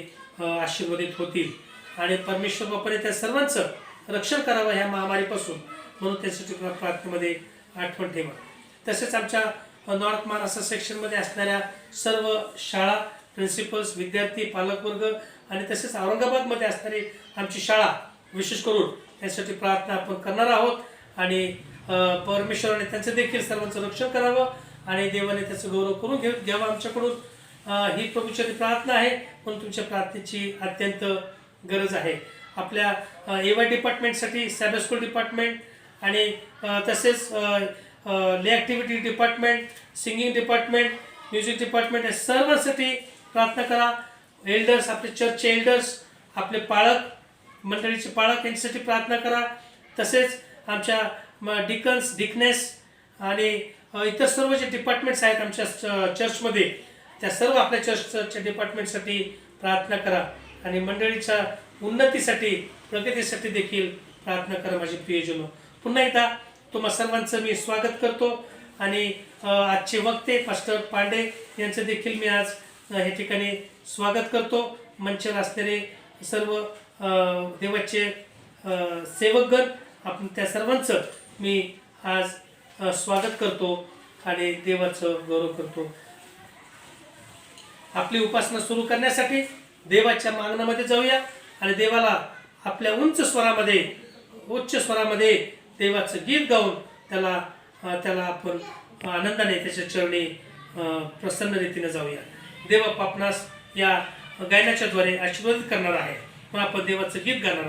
Speaker 4: आशीर्वादित होतील. आणि परमेश्वर बापाने त्या सर्वांचं रक्षण करावं ह्या महामारीपासून, म्हणून त्यासाठी प्रार्थनेमध्ये आठवण ठेवा. तसेच आमच्या नॉर्थ महाराष्ट्र सेक्शनमध्ये असणाऱ्या सर्व शाळा, प्रिन्सिपल्स, विद्यार्थी, पालकवर्ग आणि तसेच औरंगाबादमध्ये असणारी आमची शाळा विशेष करून यासाठी प्रार्थना आपण करणार आहोत. आणि परमेश्वराने त्यांचं देखील सर्वांचं रक्षण करावं आणि देवाने त्याचं गौरव करून घ्यावा आमच्याकडून. ही प्रभूची प्रार्थना आहे, म्हणून तुमच्या प्रार्थनेची अत्यंत गरज आहे. आपल्या AY डिपार्टमेंटसाठी, सायबर स्कूल डिपार्टमेंट आणि तसेच ले activity department, singing department, music department, या सर्वांसाठी प्रार्थना करा. एल्डर्स, आपले चर्चचे एल्डर्स, आपले पालक, मंडळीचे पालक, यांच्यासाठी प्रार्थना करा. तसेच आमच्या डिकन्स, डिकनेस आणि इतर सर्व जे डिपार्टमेंट्स आहेत आमच्या चर्चमध्ये, त्या सर्व आपल्या चर्चच्या डिपार्टमेंटसाठी प्रार्थना करा. आणि मंडळीच्या उन्नतीसाठी, प्रगतीसाठी देखील प्रार्थना करा माझे प्रियजनो. पुन्हा एकदा तुम्हा सर्वांचं मी स्वागत करतो. आणि आजचे वक्ते पास्टर पांडे यांचं देखील मी आज या ठिकाणी स्वागत करतो. मंचावर असलेले सर्व देवाचे सेवकगण, आपण त्या सर्वांचं मी आज स्वागत करतो आणि देवाचं गौरव करतो. आपली उपासना सुरू करण्यासाठी देवाच्या मागण्यामध्ये जाऊया आणि देवाला आपल्या उच्च स्वरामध्ये देवाचं गीत गाऊन त्याला आपण आनंदाने त्याच्या चरणी प्रसन्न रीतीने जाऊया. देव आपणास या गायनाच्या द्वारे आशीर्वादित करणार आहे. पण आपण देवाचं गीत गाणार.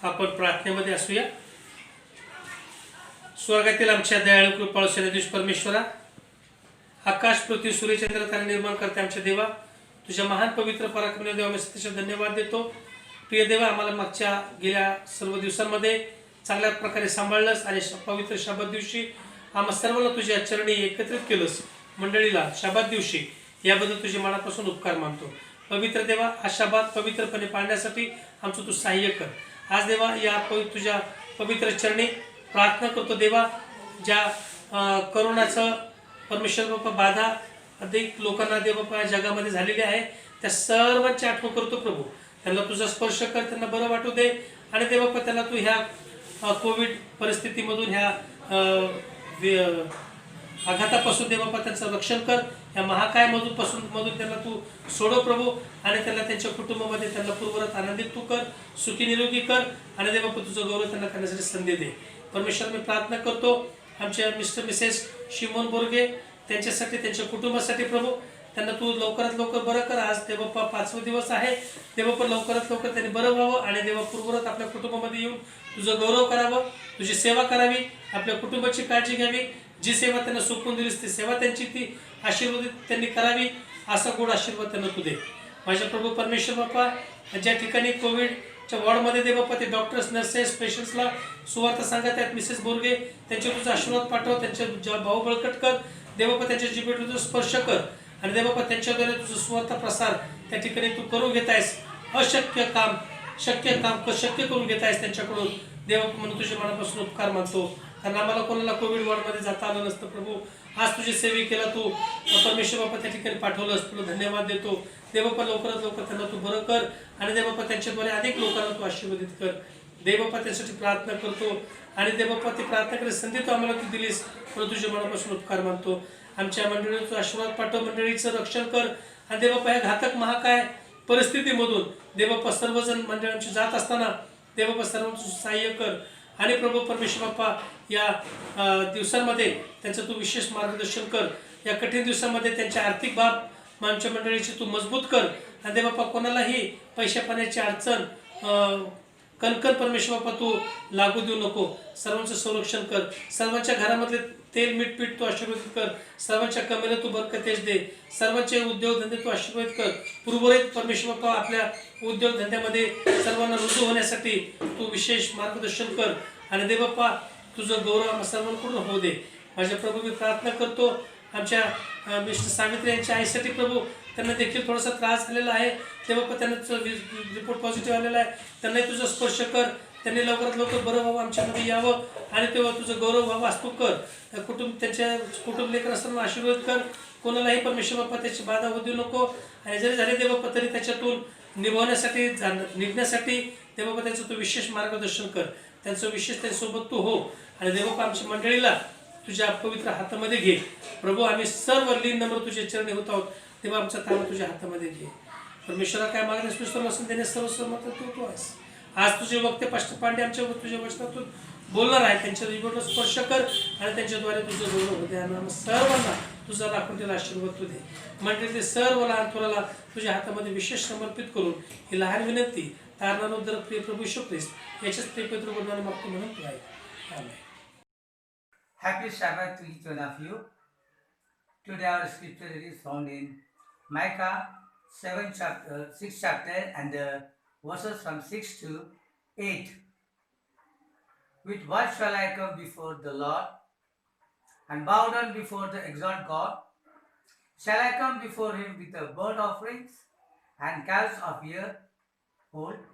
Speaker 4: आपण प्रार्थनेमध्ये असूया. स्वर्गातील आमच्या दयाळू कृपाळू सेनाधीश परमेश्वरा, आकाश पृथ्वी सूर्यचंद्र तारे निर्माण करते आमच्या देवा, तुझ्या महान पवित्र पराक्रमी देवा मी सतीश धन्यवाद देतो. प्रिय देवा, आम्हाला मागच्या गेल्या सर्व दिवसांमध्ये चांगल्या प्रकारे सांभाळलंस आणि पवित्र शब्द दिवशी आम्हा सर्वांना तुझ्या चरणी एकत्रित केलंस. मंडळीला शब्द दिवशी याबद्दल तुझे मनापासून उपकार मानतो. पवित्र देवा, हा शब्द पवित्रपणे पाळण्यासाठी आमचं तू सहाय्य कर. आज देवा या तुझ्या पवित्र चरणी प्रार्थना करतो देवा, ज्या करोनाचं परमेश्वर बाप्पा बाधा अधिक लोकांना देव बाप्पा जगामध्ये झालेली आहे, त्या सर्वांची आठवण करतो प्रभू. त्यांना तुझा स्पर्श कर, त्यांना बरं वाटू दे आणि देव बाप्पा त्यांना तू ह्या कोविड परिस्थितीमधून ह्या आघातापासून देव बाप्पा त्यांचं रक्षण कर. या महाकाय मधून त्यांना तू सोडव प्रभू आणि त्यांना त्यांच्या कुटुंबामध्ये त्यांना पूर्वरत आनंदित तू कर, सुखी निरोगी कर आणि देव बाप्पा तुझं गौरव त्यांना करण्यासाठी संधी दे. परमेश्वर मी प्रार्थना करतो आमच्या मिस्टर मिसेस शिमोन बोरगे त्यांच्यासाठी, त्यांच्या कुटुंबासाठी प्रभू, त्यांना तू लवकरात लवकर बरं कर. आज देवप्पा 5वा दिवस आहे. देवप्पा लवकरात लवकर त्यांनी बरं व्हावं आणि देवा पूर्वरत आपल्या कुटुंबामध्ये येऊन तुझं गौरव करावं, तुझी सेवा करावी, आपल्या कुटुंबाची काळजी घ्यावी. जी सेवा त्यांना सोपवून दिलीस ती सेवा त्यांची ती आशीर्वादित त्यांनी करावी. असा गोड आशीर्वाद त्यांना तू दे माझ्या प्रभू परमेश्वर बाप्पा. ज्या ठिकाणी कोविडच्या वॉर्डमध्ये दे बाप्पा ते डॉक्टर्स, नर्सेस, पेशंट्सला सुवार्थ सांगत आहेत मिसेस बोरगे, त्यांच्यावर तुझा आशीर्वाद पाठव. त्यांच्या भाऊ बळकट कर देवबाप्पा, त्यांच्या जिभेवर तुझं स्पर्श कर आणि देवबाप्पा त्यांच्याद्वारे तुझं सुवार्थ प्रसार त्या ठिकाणी तू करून घेत आहेस. अशक्य काम शक्य करून घेत आहेस त्यांच्याकडून देवबाप्पा. म्हणून तुझ्या मनापासून उपकार मानतो, कारण आम्हाला कोणाला कोविड वॉर्डमध्ये जाता आलं नसतं प्रभू. आज तुझी सेविकेला तू परमेश्वर बाप्पा त्या ठिकाणी पाठवलंस, तुला धन्यवाद देतो. देवबाप्पा लवकरात लवकर त्यांना तू बरं कर आणि देवबाप्पा त्यांच्याद्वारे अनेक लोकांना तू आशीर्वादित कर. देवबाप्पा त्यासाठी प्रार्थना करतो आणि देवबाप्पा ती प्रार्थना करायची संधी तू आम्हाला तू दिलीस, म्हणून तुझ्या मनापासून उपकार मानतो. आमच्या मंडळीचं आशीर्वाद पाठव, मंडळीचं रक्षण कर आणि देवबाप्पा ह्या घातक महाकाय परिस्थितीमधून देवबाप्पा सर्वजण मंडळ आमची जात असताना देवबाप्पा सर्वांचं सहाय्य कर आणि प्रभू परमेश्वर बाप्पा या दिवसांमध्ये त्यांचं तू विशेष मार्गदर्शन कर. या कठीण दिवसांमध्ये त्यांच्या आर्थिक बाब आमच्या मंडळीची तू मजबूत कर आणि देवबाप्पा कोणालाही पैशा पाण्याची अडचण कणकण परमेश्वर बाप्पा तू लागू देऊ नको. सर्वांचं संरक्षण कर, सर्वांच्या घरामधले तेल मीठ पीठ तू आशीर्वादित कर, सर्वांच्या कमेला तू बरकतेश दे, सर्वांचे उद्योगधंदे तू आशीर्वादित कर. पूर्वरित परमेश्वर बाप्पा आपल्या उद्योगधंद्यामध्ये सर्वांना रुजू होण्यासाठी तू विशेष मार्गदर्शन कर आणि देवबाप्पा तुझं गौरव आम्हा सर्वांकडून होऊ दे. माझ्या प्रभू मी प्रार्थना करतो आमच्या मिस्टर सावित्री यांच्या आईसाठी प्रभू, त्यांना देखील थोडासा त्रास झालेला आहे. तेव्हा त्यांना रिपोर्ट पॉझिटिव्ह आलेला आहे. त्यांनाही तुझा स्पर्श कर, त्यांनी लवकरात लवकर बरं व्हावं, आमच्यामध्ये यावं आणि तेव्हा तुझं गौरव व्हावं असतो कर. त्यांच्या कुटुंब लेकर सर्व आशीर्वाद कर. कोणालाही परमेश्वर बाप्पा त्याची बाधा होऊ देऊ नको आणि जरी झाले देवबाप्पा तरी त्याच्यातून निघण्यासाठी देवबाप्पा त्यांचं तू विशेष मार्गदर्शन कर. त्यांचं विशेष त्याच्यासोबत तू हो आणि देवबाप्पा आमच्या मंडळीला तुझ्या पवित्र हातामध्ये घे. प्रभू आम्ही सर्व लीन नम्र तुझ्या चरणी होत आहोत. तेव्हा आमचा ताबा तुझ्या हातामध्ये घे. परमेश्वरा काय मागण्यास पुस्तक असून देण्यास सर्व समर्थ तू आहेस. आज तुझे वक्ते पास्टर पांडे आमच्या तुझ्या वचनातून बोलणार आहे. त्यांच्या जीवनाला स्पर्श कर आणि त्यांच्याद्वारे तुझं गौरव होते आणि सर्वांना तुझा राखून त्याला आशीर्वाद तू दे. मंडळीतले सर्व लहान थोराला तुझ्या हातामध्ये विशेष समर्पित करून ही लहान विनंती तारणार उद्धारक प्रिय प्रभू येशू ख्रिस्त याच्याच प्रिय पवित्र गुणाने मागतो म्हणून तू आहे. आमेन.
Speaker 5: Happy Sabbath to each one of you. Today our scripture is found in Micah 6 chapter and verses from 6 to 8. With what shall I come before the Lord and bow down before the exalted God? Shall I come before him with the burnt offerings and calves of year old?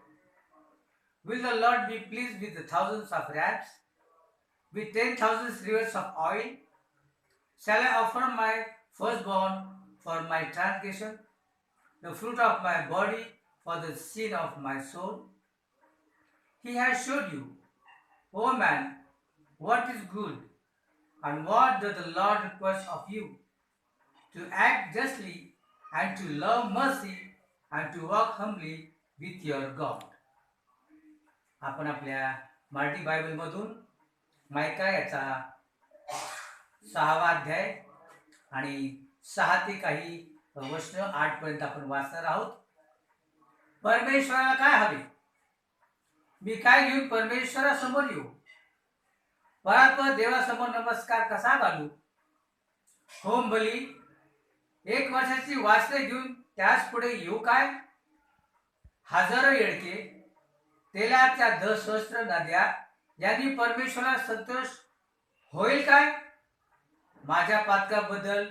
Speaker 5: Will the Lord be pleased with the thousands of rams? With 10,000 rivers of oil? Shall I offer my firstborn for my transgression, the fruit of my body for the sin of my soul? He has showed you, O man, what is good, and what does the Lord requires of you, to act justly, and to love mercy, and to walk humbly with your God. आपण आपल्या मराठी बायबलमधून मायका याचा 6वा अध्याय आणि 6 ते काही वचन 8 पर्यंत आपण वाचणार आहोत. परमेश्वराला काय हवे? मी काय घेऊन परमेश्वरासमोर येऊ? परात्पर देवासमोर नमस्कार कसा घालू? होम बली 1 वर्षाची वासरे घेऊन त्याच पुढे येऊ काय? हजारो येडके तेलाच्या 10 सहस्त्र नद्या यांनी परमेश्वराला संतोष होईल काय? माझ्या पातकाबद्दल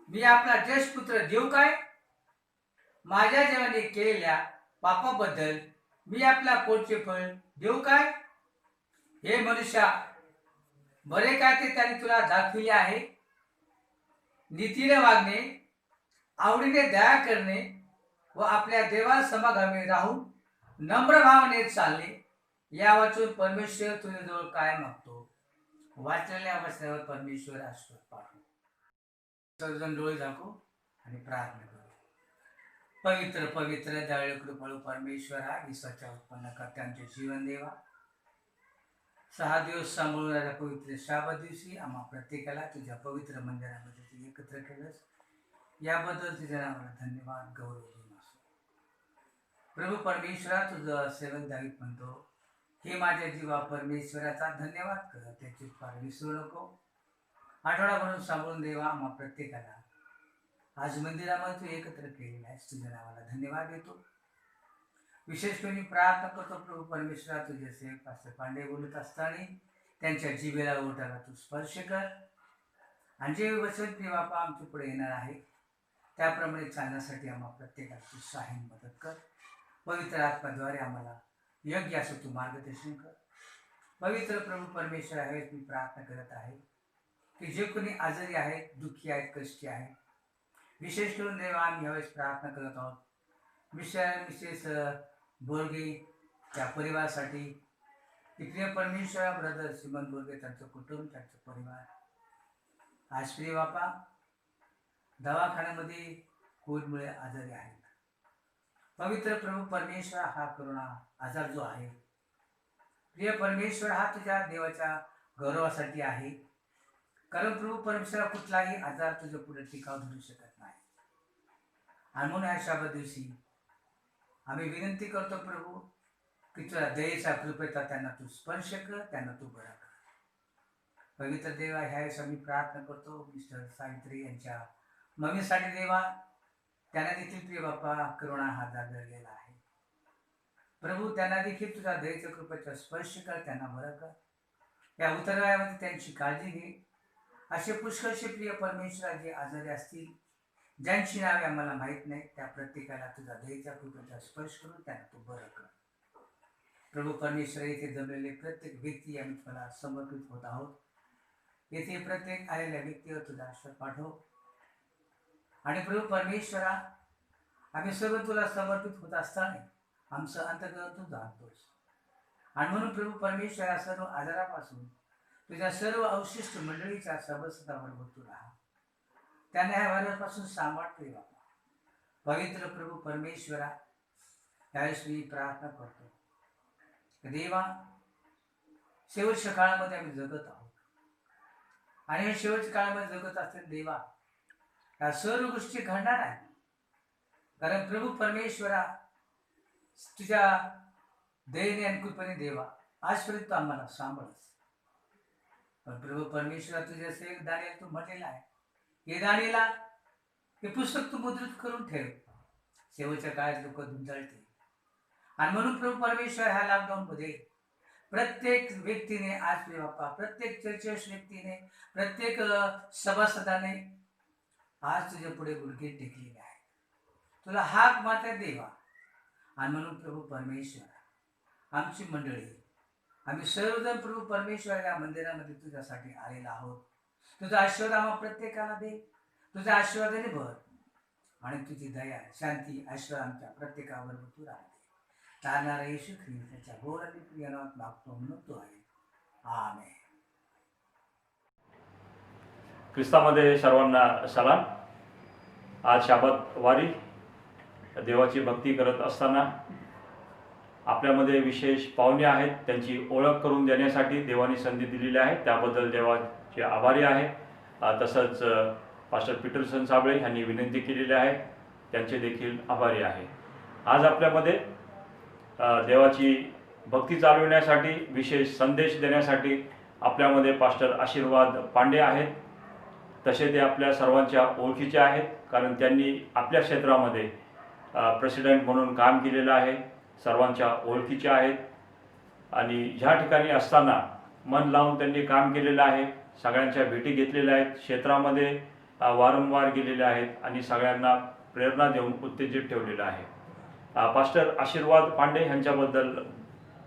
Speaker 5: मी आपला ज्येष्ठ पुत्र देऊ काय? माझ्या जीवाने केलेल्या पापाबद्दल मी आपला पोटचे फळ देऊ काय? हे मनुष्या, बरे काय ते त्यांनी तुला दाखविले आहे? नीतीने वागणे, आवडीने दया करणे व आपल्या देवा समागमी राहून नम्र भावने चालणे, या वाचून परमेश्वर तुझ्याजवळ काय मागतो? वाचलेल्या वचनावर परमेश्वर आशीर्वाद पाठवतो. सर्वजण डोळे झाकू आणि प्रार्थना करू. पवित्र पवित्र दयाळू कृपाळू परमेश्वरा, विश्वाच्या उत्पन्न करते आमचे जीवन देवा, 6 दिवस सांभाळून राहिल्या पवित्र शाबत दिवशी आम्हा प्रत्येकाला तुझ्या पवित्र मंदिरामध्ये तू एकत्र केलंस. याबद्दल तुझ्या नावाला धन्यवाद, गौरव घेऊन असो. प्रभू परमेश्वरा, तुझं सेवक दावीद म्हणतो, हे माझ्या जीवा परमेश्वराचा धन्यवाद कर, त्याची फार विसरू नको. आठवडाभरून सांभाळून देवा आम्हा प्रत्येकाला आज मंदिरामध्ये तू एकत्र केलेला आहेस, तुझ्या नावाला धन्यवाद देतो. विशेषपणे मी प्रार्थना करतो प्रभू परमेश्वरा, तुझे सेवक पास्टर पांडे बोलत असताना त्यांच्या जिभेला ओठाला तू स्पर्श कर, आणि जे वचन ते बापा आमच्या पुढे येणार आहे त्याप्रमाणे चालण्यासाठी आम्हा प्रत्येकाला तू सहाय्य मदत कर. पवित्र आत्म्याद्वारे आम्हाला योग्य असं तू मार्गदर्शन कर. पवित्र प्रभू परमेश्वर आहे, मी प्रार्थना करत आहे की जे कोणी आजारी आहेत, दुःखी आहेत, कष्टी आहेत, विशेष करून देवा आम्ही यावेळेस प्रार्थना करत आहोत मिसेस बोरगे त्या परिवारासाठी, की प्रिय परमेश्वर ब्रदर श्रीमंत बोरगे, त्यांचं कुटुंब, त्यांचं परिवार आज प्रिय बापा दवाखान्यामध्ये कोविडमुळे आजारी आहेत. पवित्र प्रभू परमेश्वर, हा करोना आजार जो आहे प्रिय परमेश्वर, हा तुझ्या देवाच्या गौरवासाठी आहे. कारण प्रभू परमेश्वरा कुठलाही आजार तुझ्या पुढे टिकाव धरू शकत नाही. आणि म्हणून या शाबत दिवशी आम्ही विनंती करतो प्रभू की तुझ्या दयेच्या कृपेचा त्यांना तू स्पर्श कर, त्यांना तू बरा कर. पवित्र देवा, ह्यावेळेस आम्ही प्रार्थना करतो मिस्टर सावित्री यांच्या मम्मीसाठी देवा, त्यांना देखील प्रिय बाप्पा करोना हा जागलेला आहे. प्रभू त्यांना देखील तुझ्या दयेच्या कृपेचा स्पर्श कर, त्यांना बरं कर. या उतरवयामध्ये त्यांची काळजी घे. असे पुष्कळशे प्रिय परमेश्वरा जे आजारी असतील, ज्यांची नावे आम्हाला माहीत नाही, त्या प्रत्येकाला तुझ्या दयेच्या कृपेचा स्पर्श करून त्यांना तू बरं कर. प्रभू परमेश्वर, येथे जमलेले प्रत्येक व्यक्ती आम्ही तुम्हाला समर्पित होत आहोत. येथे प्रत्येक आलेल्या व्यक्तीवर तुझा आशीर्वाद पाठव. आणि प्रभू परमेश्वरा, आम्ही सर्व तुला समर्पित होत असताना आमचं अंतर्गत तू जाणतोस. आणि म्हणून प्रभू परमेश्वरा, सर्व आजारापासून तुझ्या सर्व अवशिष्ट मंडळीच्या सभासदाबरोबर तू राहा. त्यांना ह्या व्हायरसपासून सांभाळते बाबा. पवित्र प्रभू परमेश्वरा, त्यावेळेस मी प्रार्थना करतो देवा, शेवटच्या काळामध्ये आम्ही जगत आहोत. आणि हे शेवटच्या काळामध्ये जगत असताना देवा, या सर्व गोष्टी घडणार आहेत. कारण प्रभू परमेश्वरा, तुझ्या दयेने आणि कृपेने देवा आजपर्यंत आम्हाला सांभाळस. पण प्रभू परमेश्वरा, तुझ्या सेवक दानिएल तू म्हटलेला आहे, हे दानिएला हे पुस्तक तू मुद्रित करून ठेव, शेवटच्या काळात लोक धुंदळतील. आणि म्हणून प्रभू परमेश्वर, ह्या लॉकडाऊनमध्ये प्रत्येक व्यक्तीने आज प्रिय बाप्पा, प्रत्येक चर्चेस व्यक्तीने, प्रत्येक सभासदाने आज तुझ्या पुढे गुडघे टेकलेले आहे, तुला हाक मात्र देवा. आणि म्हणून प्रभू परमेश्वर, आमची मंडळी, आम्ही सर्वजण प्रभू परमेश्वर या मंदिरामध्ये तुझ्यासाठी आलेला आहोत. तुझा आशीर्वाद आम्हा प्रत्येकाला दे, तुझ्या आशीर्वादाने भर. आणि तुझी दया, शांती, आशीर्वाद आमच्या प्रत्येकाबरोबर तू राहते. तारणारा येशू ख्रिस्त त्याच्या गोड आणि प्रिय नावात मागतो म्हणून तो आहे. आमेन.
Speaker 6: ख्रिस्तामध्ये सर्वांना सलाम. आज शाबत वारी देवाची भक्ती करत असताना आपल्यामध्ये विशेष पाहुणे आहेत, त्यांची ओळख करून देण्यासाठी देवाने संधी दिलेली आहे, त्याबद्दल देवाचे आभारी आहे. तसंच पास्टर पीटरसन साबळे यांनी विनंती केलेली आहे, त्यांचे देखील आभारी आहे. आज आपल्यामध्ये देवाची भक्ती चालविण्यासाठी, विशेष संदेश देण्यासाठी आपल्यामध्ये पास्टर आशीर्वाद पांडे आहेत. तसे ते आपल्या सर्वांच्या ओळखीचे आहेत, कारण त्यांनी आपल्या क्षेत्रामध्ये प्रेसिडेंट म्हणून काम केलेलं आहे, सर्वांच्या ओळखीचे आहेत. आणि ह्या ठिकाणी असताना मन लावून त्यांनी काम केलेलं आहे, सगळ्यांच्या भेटी घेतलेल्या आहेत, क्षेत्रामध्ये वारंवार गेलेले आहेत आणि सगळ्यांना प्रेरणा देऊन उत्तेजित ठेवलेलं आहे. पास्टर आशीर्वाद पांडे यांच्याबद्दल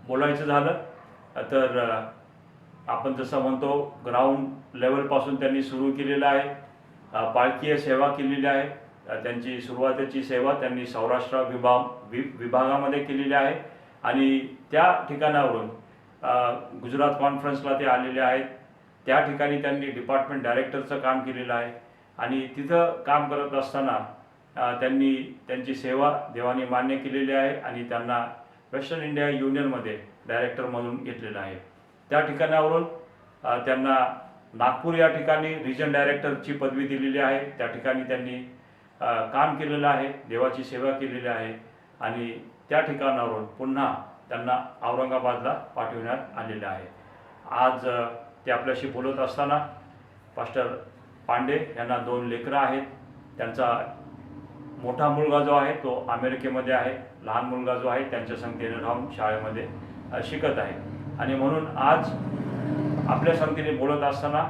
Speaker 6: बोलायचं झालं तर आपण जसं म्हणतो ग्राउंड लेवलपासून त्यांनी सुरू केलेलं आहे, पालखी सेवा केलेली आहे. त्यांची सुरुवातीची सेवा त्यांनी सौराष्ट्र विभागामध्ये केलेली आहे आणि त्या ठिकाणावरून गुजरात कॉन्फरन्सला ते आलेले आहेत. त्या ठिकाणी त्यांनी डिपार्टमेंट डायरेक्टरचं काम केलेलं आहे आणि तिथं काम करत असताना त्यांनी त्यांची सेवा देवाने मान्य केलेली आहे आणि त्यांना वेस्टर्न इंडिया युनियनमध्ये डायरेक्टर म्हणून घेतलेलं आहे. त्या ठिकाणावरून त्यांना नागपूर या ठिकाणी रिजन डायरेक्टरची पदवी दिलेली आहे. त्या ठिकाणी त्यांनी काम केलेलं आहे, देवाची सेवा केलेली आहे आणि त्या ठिकाणावरून पुन्हा त्यांना औरंगाबादला पाठविण्यात आलेले आहे. आज ते आपल्याशी बोलत असताना पास्टर पांडे यांना 2 लेकरं आहेत. त्यांचा मोठा मुलगा जो आहे तो अमेरिकेमध्ये आहे, लहान मुलगा जो आहे त्यांच्या संगतीने राहून शाळेमध्ये शिकत आहे आणि म्हणून आज आपल्या संगतीने बोलत असताना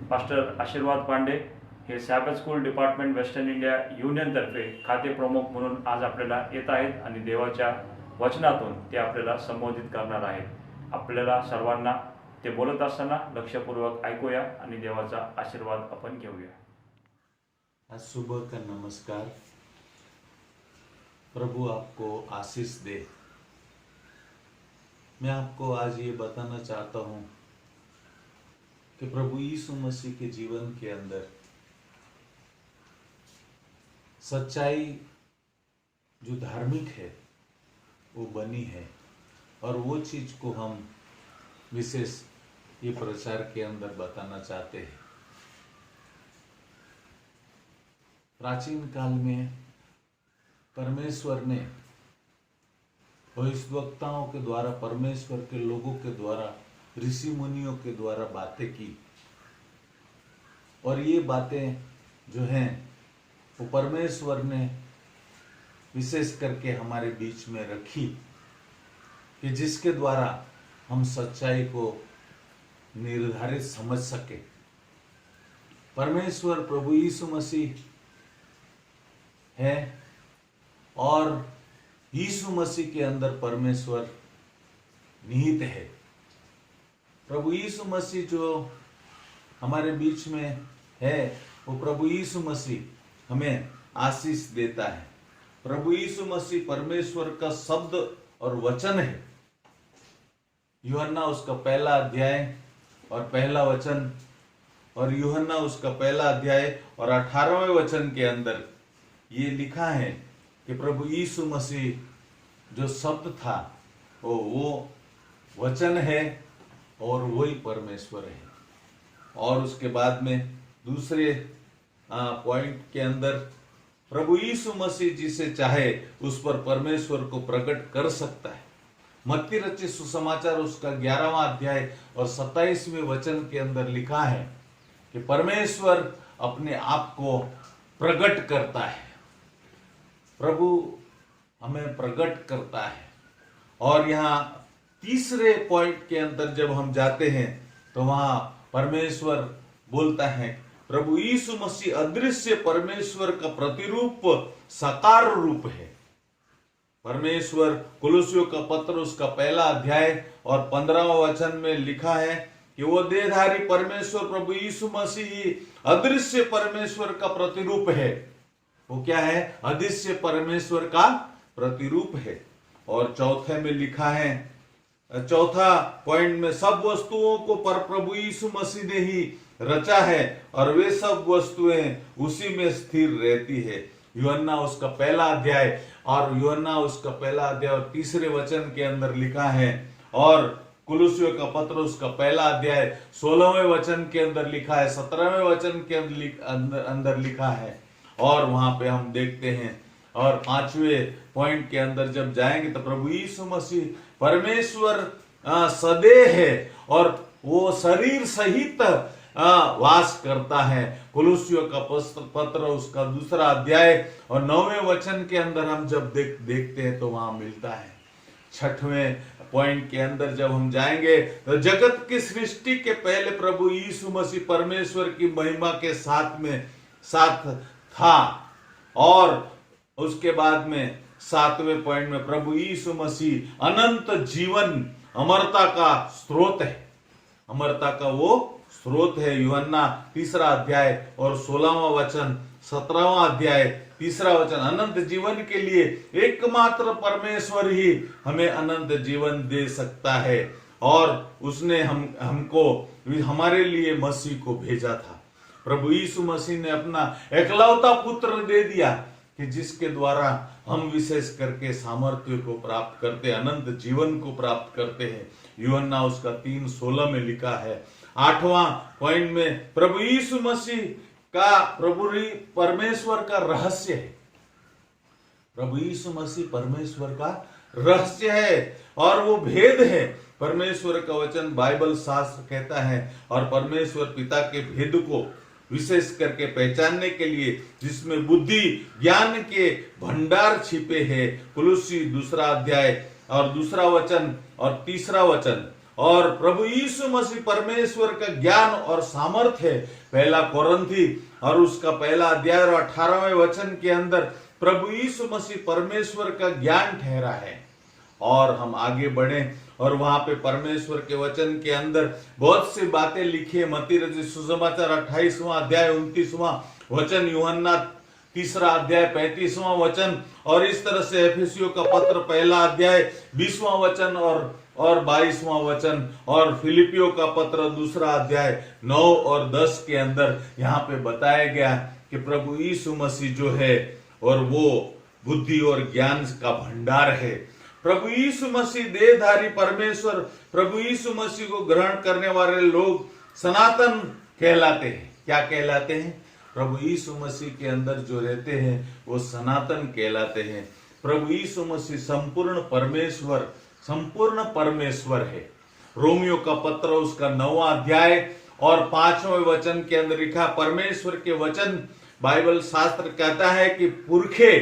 Speaker 6: पास्टर आशीर्वाद पांडे हे सॅबथ स्कूल डिपार्टमेंट वेस्टर्न इंडिया युनियनतर्फे खाते प्रमुख म्हणून आज आपल्याला येत आहेत आणि देवाच्या वचनातून ते आपल्याला संबोधित करणार आहेत. आपल्याला सर्वांना ते बोलत असताना लक्षपूर्वक ऐकूया आणि देवाचा आशीर्वाद आपण घेऊया.
Speaker 7: आज सुबह का नमस्कार. प्रभु आपको आशीष दे. मैं आपको आज ये बताना चाहता हूँ कि प्रभु यीशु मसीह के जीवन के अंदर सच्चाई जो धार्मिक है वो बनी है और वो चीज को हम विशेष ये प्रचार के अंदर बताना चाहते हैं. प्राचीन काल में परमेश्वर ने भविष्यवक्ताओं के द्वारा, परमेश्वर के लोगों के द्वारा, ऋषि मुनियों के द्वारा बातें की और ये बातें जो हैं वो परमेश्वर ने विशेष करके हमारे बीच में रखी कि जिसके द्वारा हम सच्चाई को निर्धारित समझ सके. परमेश्वर प्रभु यीशु मसीह है और यीशु मसीह के अंदर परमेश्वर निहित है. प्रभु यीशु मसीह जो हमारे बीच में है वो प्रभु यीशु मसीह हमें आशीष देता है. प्रभु यीशु मसीह परमेश्वर का शब्द और वचन है. यूहन्ना उसका पहला अध्याय और पहला वचन और यूहन्ना उसका पहला अध्याय और 18वें वचन के अंदर ये लिखा है कि प्रभु यीशु मसीह जो शब्द था वो वचन है और वही परमेश्वर है. और उसके बाद में दूसरे पॉइंट के अंदर प्रभु यीशु मसीह जिसे चाहे उस पर परमेश्वर को प्रकट कर सकता है. मत्ती रचित सुसमाचार उसका 11वां अध्याय और 27वें वचन के अंदर लिखा है कि परमेश्वर अपने आप को प्रकट करता है. प्रभु हमें प्रकट करता है. और यहाँ तीसरे पॉइंट के अंदर जब हम जाते हैं तो वहां परमेश्वर बोलता है प्रभु यीशु मसीह अदृश्य परमेश्वर का प्रतिरूप साकार रूप है. परमेश्वर कुलुसियों का पत्र उसका पहला अध्याय और 15वां वचन में लिखा है कि वो देहधारी परमेश्वर प्रभु यीशु मसीह ही अदृश्य परमेश्वर का प्रतिरूप है. वो क्या है? अदृश्य परमेश्वर का प्रतिरूप है. और चौथे में लिखा है, चौथा पॉइंट में सब वस्तुओं को पर प्रभु यीशु मसीह ने ही रचा है और वे सब वस्तुएं उसी में स्थिर रहती है. यूहन्ना उसका पहला अध्याय और तीसरे वचन के अंदर लिखा है. और कुलुसियों का पत्र उसका पहला अध्याय 16वें वचन के अंदर लिखा है, 17वें वचन के अंदर लिखा है. और वहां पे हम देखते हैं और 5वें पॉइंट के अंदर जब जाएंगे तो प्रभु यीशु मसीह परमेश्वर सदैव है और वो शरीर सहित वास करता है. कुलुसियों का पत्र उसका दूसरा अध्याय और 9वें वचन के अंदर हम जब देखते हैं तो वहां मिलता है. 6वें पॉइंट के अंदर जब हम जाएंगे तो जगत की सृष्टि के पहले प्रभु यीशु मसीह परमेश्वर की महिमा के साथ था. और उसके बाद में 7वें पॉइंट में प्रभु यीशु मसीह अनंत जीवन अमरता का स्रोत है. अमरता का वो स्रोत है. यूहन्ना 3 अध्याय और 16वां वचन, 17वां अध्याय 3 वचन. अनंत जीवन के लिए एकमात्र परमेश्वर ही हमें अनंत जीवन दे सकता है और उसने हमको हमारे लिए मसीह को भेजा था. प्रभु यीशु मसीह ने अपना एकलौता पुत्र दे दिया कि जिसके द्वारा हम विशेष करके सामर्थ्य को प्राप्त करते, अनंत जीवन को प्राप्त करते हैं। यूहन्ना उसका 3:16 में लिखा है। 8वां पॉइंट में प्रभु यीशु मसीह का परमेश्वर का रहस्य है। प्रभु यीशु मसीह परमेश्वर का रहस्य है और वो भेद है। परमेश्वर का वचन बाइबल शास्त्र कहता है और परमेश्वर पिता के भेद को विशेष करके पहचानने के लिए जिसमें बुद्धि ज्ञान के भंडार छिपे हैं, कुलुस्सी 2 अध्याय और 2 वचन और 3 वचन, और प्रभु यीशु मसीह परमेश्वर का ज्ञान और सामर्थ्य है। 1 कोरिन्थी और उसका 1 अध्याय और 18वें वचन के अंदर प्रभु यीशु मसीह परमेश्वर का ज्ञान ठहरा है। और हम आगे बढ़े और वहां पे परमेश्वर के वचन के अंदर बहुत सी बातें लिखी है। मत्ती रचित सुसमाचार 28वां अध्याय 29वां वचन, यूहन्ना 3 अध्याय 35वां वचन, और इस तरह से एफेसियों का पत्र 1 अध्याय 20वां वचन और 22वां वचन, और फिलिपियों का पत्र 2 अध्याय 9 और 10 के अंदर यहाँ पे बताया गया कि प्रभु यीशु मसीह जो है और वो बुद्धि और ज्ञान का भंडार है। प्रभु यीशु मसीह देहधारी परमेश्वर, प्रभु यीशु मसीह को ग्रहण करने वाले लोग सनातन कहलाते हैं। क्या कहलाते हैं? प्रभु यीशु मसीह के अंदर जो रहते हैं वो सनातन कहलाते हैं। प्रभु यीशु मसीह संपूर्ण परमेश्वर है। रोमियो का पत्र उसका 9वां अध्याय और 5वें वचन के अंदर लिखा, परमेश्वर के वचन बाइबल शास्त्र कहता है कि पुरखे,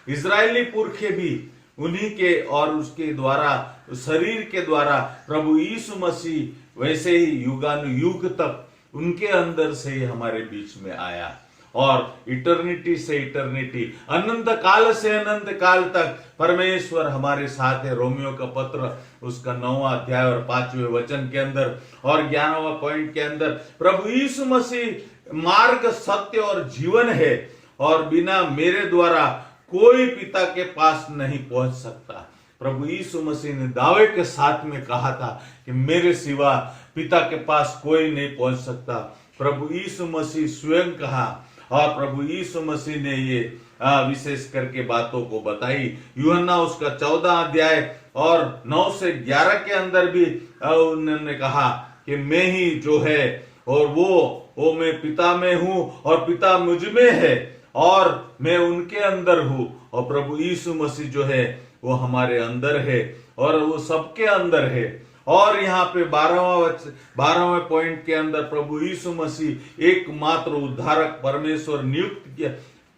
Speaker 7: इजरायली पुरखे भी उन्हीं के और उसके द्वारा, शरीर के द्वारा प्रभु यीशु मसीह वैसे ही युगानुयुग तक उनके अंदर से ही हमारे बीच में आया, और इटर्निटी से इटर्निटी, अनंत काल से अनंत काल तक परमेश्वर हमारे साथ है। रोमियो का पत्र उसका 9वां अध्याय और 5वें वचन के अंदर और 11वां पॉइंट के अंदर प्रभु यीशु मसीह मार्ग, सत्य और जीवन है, और बिना मेरे द्वारा कोई पिता के पास नहीं पहुंच सकता। प्रभु यीशु मसीह ने दावे के साथ में कहा था कि मेरे सिवा पिता के पास कोई नहीं पहुंच सकता। प्रभु यीशु मसीह स्वयं कहा, और प्रभु यीशु मसीह ने ये विशेष करके बातों को बताई। यूहन्ना उसका 14 अध्याय और 9 से 11 के अंदर भी उन्होंने कहा कि मैं ही जो है और वो मैं पिता में हूं और पिता मुझ में है और मैं उनके अंदर हूं, और प्रभु यीशु मसीह जो है वो हमारे अंदर है और वो सबके अंदर है। और यहाँ पे 12वें पॉइंट के अंदर प्रभु यीशु मसीह एकमात्र उद्धारक परमेश्वर नियुक्त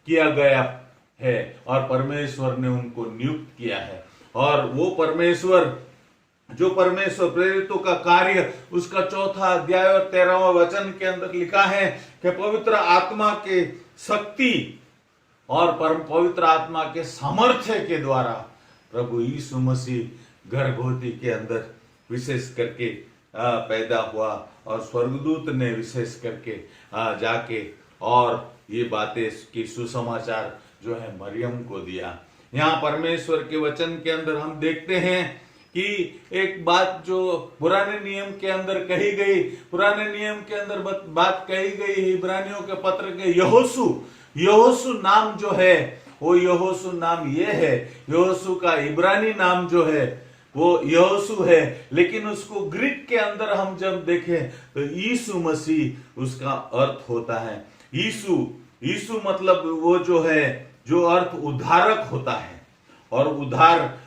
Speaker 7: किया गया है, और परमेश्वर ने उनको नियुक्त किया है। और वो परमेश्वर जो परमेश्वर प्रेरितों का कार्य उसका 4 अध्याय और 13वां वचन के अंदर लिखा है कि पवित्र आत्मा के शक्ति और पवित्र आत्मा के सामर्थ्य के द्वारा प्रभु यीशु मसीह गर्भवती के अंदर विशेष करके पैदा हुआ, और स्वर्गदूत ने विशेष करके जाके और ये बातें की सुसमाचार जो है मरियम को दिया। यहाँ परमेश्वर के वचन के अंदर हम देखते हैं कि एक बात जो पुराने नियम के अंदर कही गई, पुराने नियम के अंदर बात कही गई इब्रानियों के पत्र के यहोशू नाम जो है वो यहोशू नाम ये है, यहोशू का इब्रानी नाम जो है वो यहोशू है, लेकिन उसको ग्रीक के अंदर हम जब देखें तो यीशु मसीह उसका अर्थ होता है। यीशु मतलब वो जो है जो अर्थ उद्धारक होता है, और उद्धार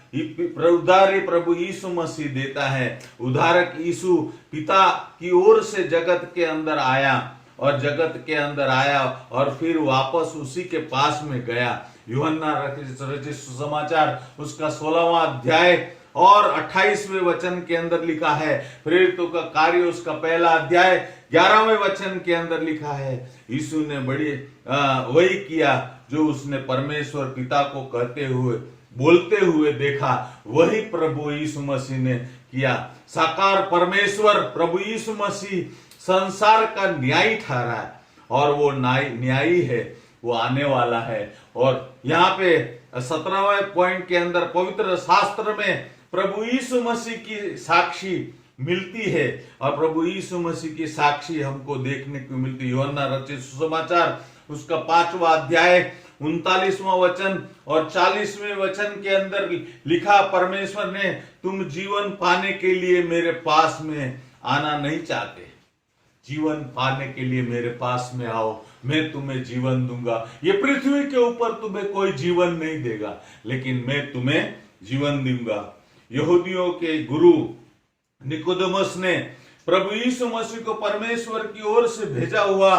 Speaker 7: प्रभु यीशु मसीह देता है। उद्धारक यीशु पिता की ओर से जगत के अंदर आया और जगत के अंदर आया और फिर वापस उसी के पास में गया। यूहन्ना रचित सुसमाचार उसका 16वां अध्याय और 28वें वचन के अंदर लिखा है। प्रेरितों का कार्य उसका 1 अध्याय 11वें वचन के अंदर लिखा है, यीशु ने बड़ी वही किया जो उसने परमेश्वर पिता को कहते हुए बोलते हुए देखा, वही प्रभु यीशु मसीह ने किया। साकार परमेश्वर प्रभु यीशु मसीह संसार का न्यायी ठहरा है, और वो न्यायी है, वो आने वाला है। और यहाँ पे 17वें पॉइंट के अंदर पवित्र शास्त्र में प्रभु यीशु मसीह की साक्षी मिलती है, और प्रभु यीशु मसीह की साक्षी हमको देखने को मिलती है। यूहन्ना रचित सुसमाचार उसका 5वां अध्याय 39वां वचन और 40वें वचन के अंदर लिखा, परमेश्वर ने, तुम जीवन पाने के लिए मेरे पास में आना नहीं चाहते, जीवन पाने के लिए मेरे पास में आओ, मैं तुम्हें जीवन दूंगा। ये पृथ्वी के ऊपर तुम्हें कोई जीवन नहीं देगा, लेकिन मैं तुम्हें जीवन दूंगा। यहूदियों के गुरु निकोदेमस ने प्रभु यीशु मसीह को परमेश्वर की ओर से भेजा हुआ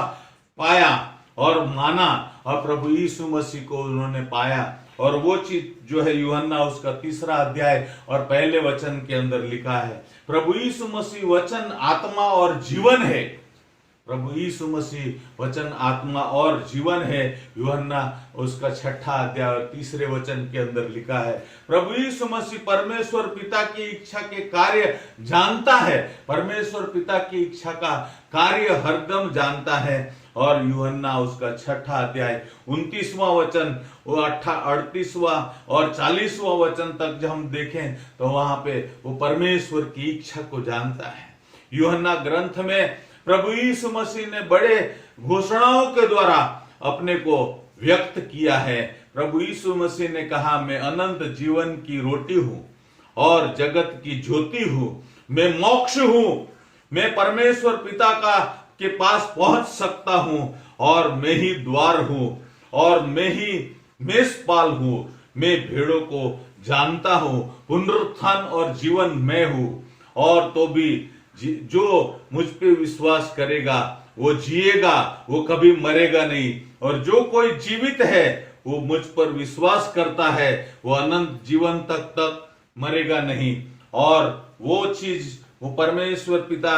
Speaker 7: पाया और माना, और प्रभु यीशु मसीह को उन्होंने पाया। और वो चीज जो है यूहन्ना उसका 3 अध्याय और पहले वचन के अंदर लिखा है, प्रभु यीशु मसीह वचन आत्मा और जीवन है। प्रभु यीशु मसीह वचन आत्मा और जीवन है। यूहन्ना उसका 6 अध्याय और 3 वचन के अंदर लिखा है, प्रभु यीशु मसीह परमेश्वर पिता की इच्छा के कार्य जानता है, परमेश्वर पिता की इच्छा का कार्य हरदम जानता है। और यूहन्ना उसका 6 अध्याय 29वां वचन, वो 38वां और 40वां वचन तक जब हम देखें तो वहां पे वो परमेश्वर की इच्छा को जानता है। यूहन्ना ग्रंथ में प्रभु यीशु मसीह ने बड़े घोषणाओं के द्वारा अपने को व्यक्त किया है। प्रभु यीशु मसीह ने कहा, मैं अनंत जीवन की रोटी हूं और जगत की ज्योति हूं, मैं मोक्ष हूं, मैं परमेश्वर पिता के पास पहुंच सकता हूं, और मैं ही द्वार हूं, और मैं ही मेषपाल हूं, मैं भेड़ों को जानता हूं, पुनरुत्थान और जीवन मैं हूं, और तो भी जो मुझ पे विश्वास करेगा वो जिएगा, वो कभी मरेगा नहीं, और जो कोई जीवित है वो मुझ पर विश्वास करता है वो अनंत जीवन तक मरेगा नहीं। और वो चीज वो परमेश्वर पिता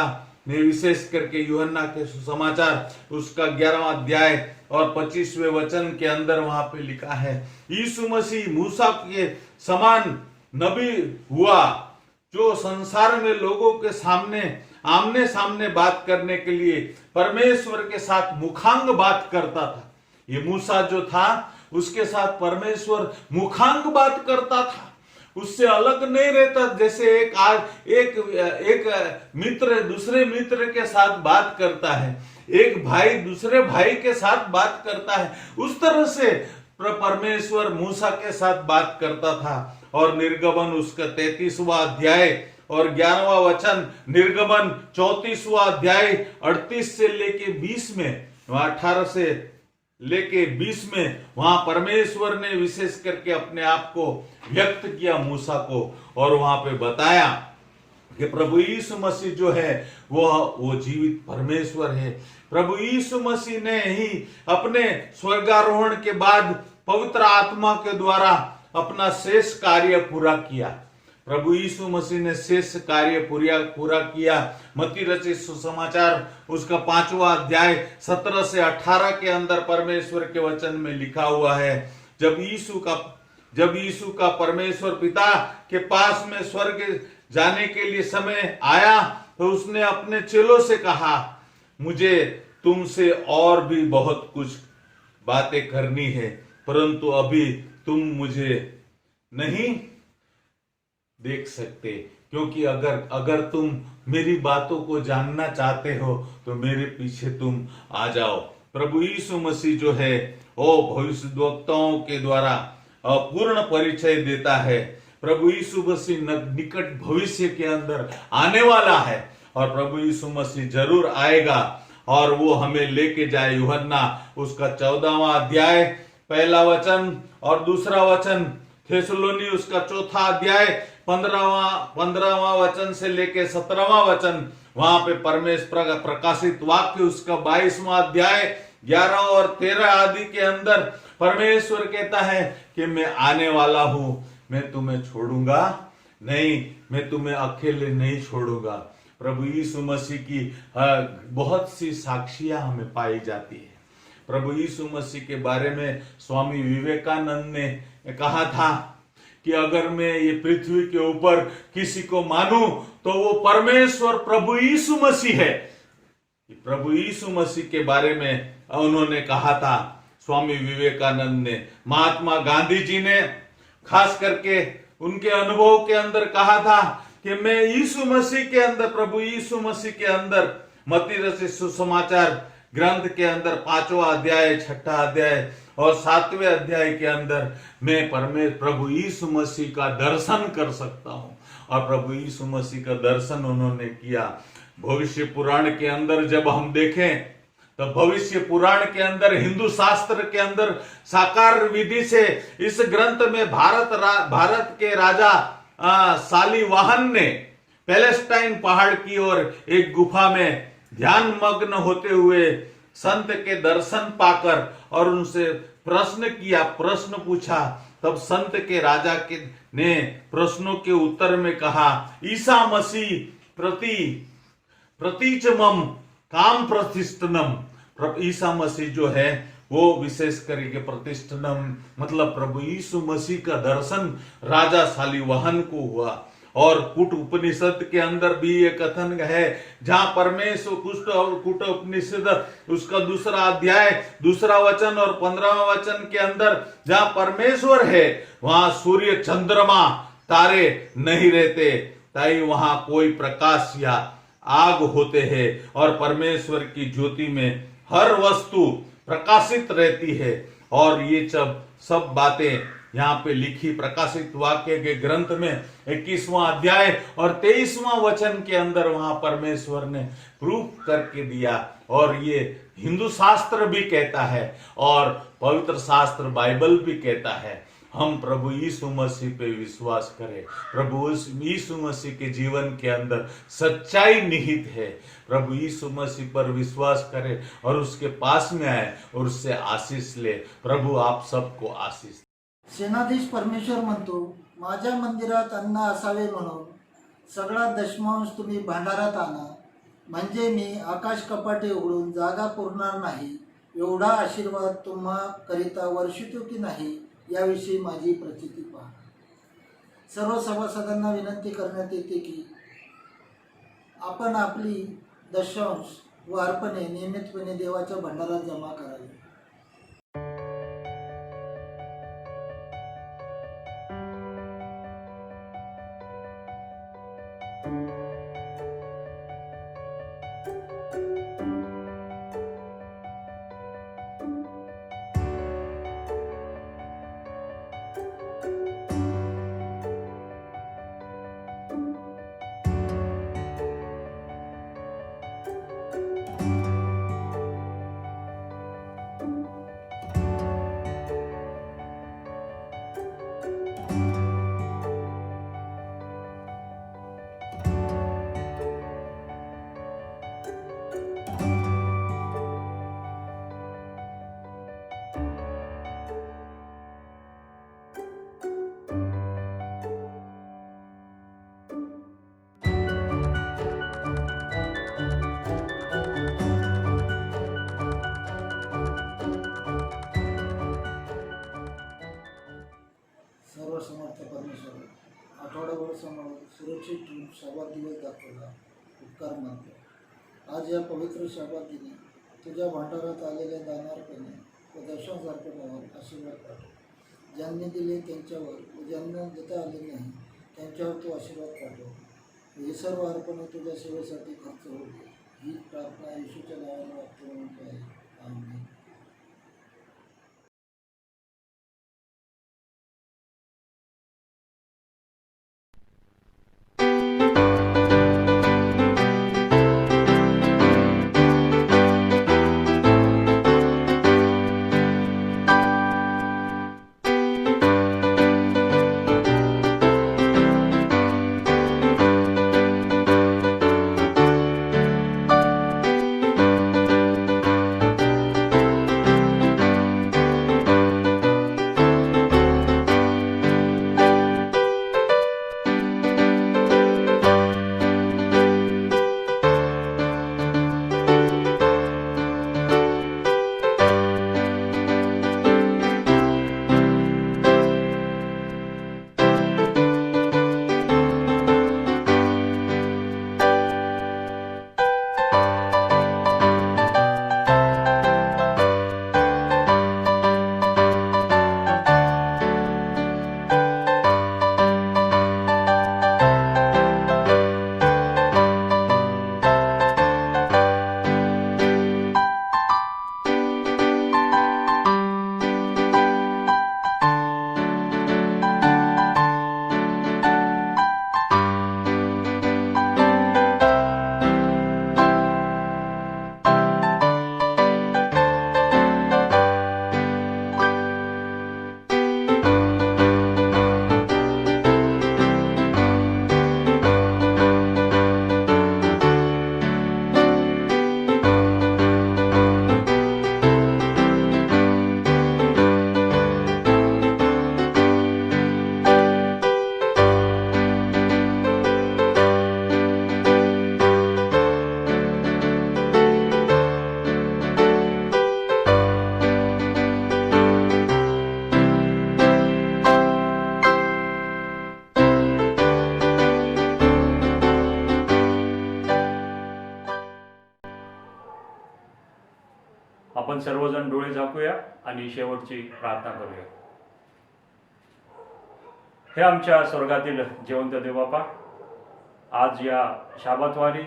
Speaker 7: ने विशेष करके यूहन्ना के सुसमाचार उसका 11वां अध्याय और 25वें वचन के अंदर वहां पे लिखा है, यीशु मसीह मूसा के समान नबी हुआ, जो संसार में लोगों के सामने आमने सामने बात करने के लिए परमेश्वर के साथ मुखांग बात करता था। ये मूसा जो था उसके साथ परमेश्वर मुखांग बात करता था, उससे अलग नहीं रहता। जैसे एक मित्र दूसरे मित्र के साथ बात करता है, एक भाई दूसरे भाई के साथ बात करता है, उस तरह से परमेश्वर मूसा के साथ बात करता था। और निर्गमन उसका 33वां अध्याय और 11वां वचन, निर्गमन 34वां अध्याय 38 से लेके 20 में, 18 से लेके 20 में वहां परमेश्वर ने विशेष करके अपने आप को व्यक्त किया मूसा को, और वहां पे बताया कि प्रभु यीशु मसीह जो है वो जीवित परमेश्वर है। प्रभु यीशु मसीह ने ही अपने स्वर्गारोहण के बाद पवित्र आत्मा के द्वारा अपना शेष कार्य पूरा किया। प्रभु यीशु मसीह ने शेष कार्य पूरा किया। मत्ती रचित सुसमाचार उसका 5वां अध्याय 17 से 18 के अंदर परमेश्वर के वचन में लिखा हुआ है, जब यीशु का परमेश्वर पिता के पास में स्वर्ग जाने के लिए समय आया तो उसने अपने चेलों से कहा, मुझे तुमसे और भी बहुत कुछ बातें करनी है, परंतु अभी तुम मुझे नहीं देख सकते, क्योंकि अगर तुम मेरी बातों को जानना चाहते हो तो मेरे पीछे तुम आ जाओ। प्रभु यीशु मसीह जो है वो भविष्यद्वक्ताओं के द्वारा पूर्ण परिचय देता है। प्रभु यीशु मसीह निकट भविष्य के अंदर आने वाला है, और प्रभु यीशु मसीह जरूर आएगा और वो हमें लेके जाए। यूहन्ना उसका 14वां अध्याय 1 वचन और 2 वचन, थेसलोनी उसका 4 अध्याय 15वां वचन से लेके 17वां वचन, वहां पे परमेश्वर का प्रकाशित वाक्य उसका 22वां अध्याय 11 और 13 आदि के अंदर परमेश्वर कहता है कि मैं आने वाला हूं, मैं तुम्हें छोड़ूंगा नहीं, मैं तुम्हें अकेले नहीं छोड़ूंगा। प्रभु यीशु मसीह की बहुत सी साक्षियां हमें पाई जाती है। प्रभु यीशु मसीह के बारे में स्वामी विवेकानंद ने कहा था कि अगर मैं ये पृथ्वी के ऊपर किसी को मानूं तो वो परमेश्वर प्रभु यीशु मसीह है। प्रभु यीशु मसीह के बारे में उन्होंने कहा था स्वामी विवेकानंद ने। महात्मा गांधी जी ने खास करके उनके अनुभव के अंदर कहा था कि मैं यीशु मसीह के अंदर, प्रभु यीशु मसीह के अंदर, मत्ती रचित सुसमाचार ग्रंथ के अंदर 5वां अध्याय 6 अध्याय और 7वें अध्याय के अंदर मैं प्रभु यीशु मसीह का दर्शन कर सकता हूं। और प्रभु यीशु मसीह का दर्शन उन्होंने किया। भविष्य पुराण के अंदर जब हम देखें तो भविष्य पुराण के अंदर, हिंदू शास्त्र के अंदर साकार विधि से इस ग्रंथ में भारत के राजा शालिवाहन ने पैलेस्टाइन पहाड़ की ओर एक गुफा में ध्यान मग्न होते हुए संत के दर्शन पाकर और उनसे प्रश्न पूछा। तब संत के राजा ने प्रश्नों के उत्तर में कहा, ईसा मसीह प्रतीचमम काम प्रतिष्ठनम। ईसा मसीह जो है वो विशेष करके प्रतिष्ठनम मतलब प्रभु यीशु मसीह का दर्शन राजा शालिवाहन को हुआ। और कुट उपनिषद के अंदर भी ये कथन है, जहां परमेश्वर कुट उपनिषद उसका 2 अध्याय 2 वचन और 15वां वचन के अंदर जहां परमेश्वर है वहां सूर्य चंद्रमा तारे नहीं रहते, ताई वहां कोई प्रकाश या आग होते हैं और परमेश्वर की ज्योति में हर वस्तु प्रकाशित रहती है। और ये सब बातें यहाँ पे लिखी प्रकाशित वाक्य के ग्रंथ में 21वां अध्याय और 23वां वचन के अंदर वहां परमेश्वर ने प्रूफ करके दिया। और ये हिंदू शास्त्र भी कहता है और पवित्र शास्त्र बाइबल भी कहता है। हम प्रभु यीशु मसीह पे विश्वास करें। प्रभु यीशु मसीह के जीवन के अंदर सच्चाई निहित है। प्रभु यीशु मसीह पर विश्वास करें और उसके पास में आए और उससे आशीष ले। प्रभु आप सबको आशीष।
Speaker 8: सेनाधीश परमेश्वर म्हणतो, माझ्या मंदिरात अन्न असावे म्हणून सगळा दशमांश तुम्ही भांडारात आणा, म्हणजे मी आकाश कपाटे उघडून जागा पुरणार नाही, एवढा आशीर्वाद तुम्हा करिता वर्षितो की नाही याविषयी माझी प्रचिती पहा। सर्व सभासदांना विनंती करण्यात येते की आपण आपली दशांश व अर्पणे नियमितपणे देवाच्या भंडारात जमा करावी। सर्वसमर्थ परमेश्वर, आठवडाभर समोर सुरक्षित ठेवून शाबात दिवस दाखवला, उपकार मानतो। आज या पवित्र शाबात दिनी तुझ्या भांडारात आलेल्या दानार्पणे व दशांश अर्पणावर आशीर्वाद पाठव। ज्यांनी दिले त्यांच्यावर व ज्यांना देता आले नाही त्यांच्यावर तू आशीर्वाद पाठव। हे सर्व अर्पणे तुझ्या सेवेसाठी खर्च होऊ दे। ही प्रार्थना येशूच्या नावाने वाटतो म्हणतो आहे, आमेन।
Speaker 6: सर्वजण डोळे झाकूया आणि शेवटची प्रार्थना करूया. हे आमच्या स्वर्गातील जिवंत देव बापा, आज या शाबातवारी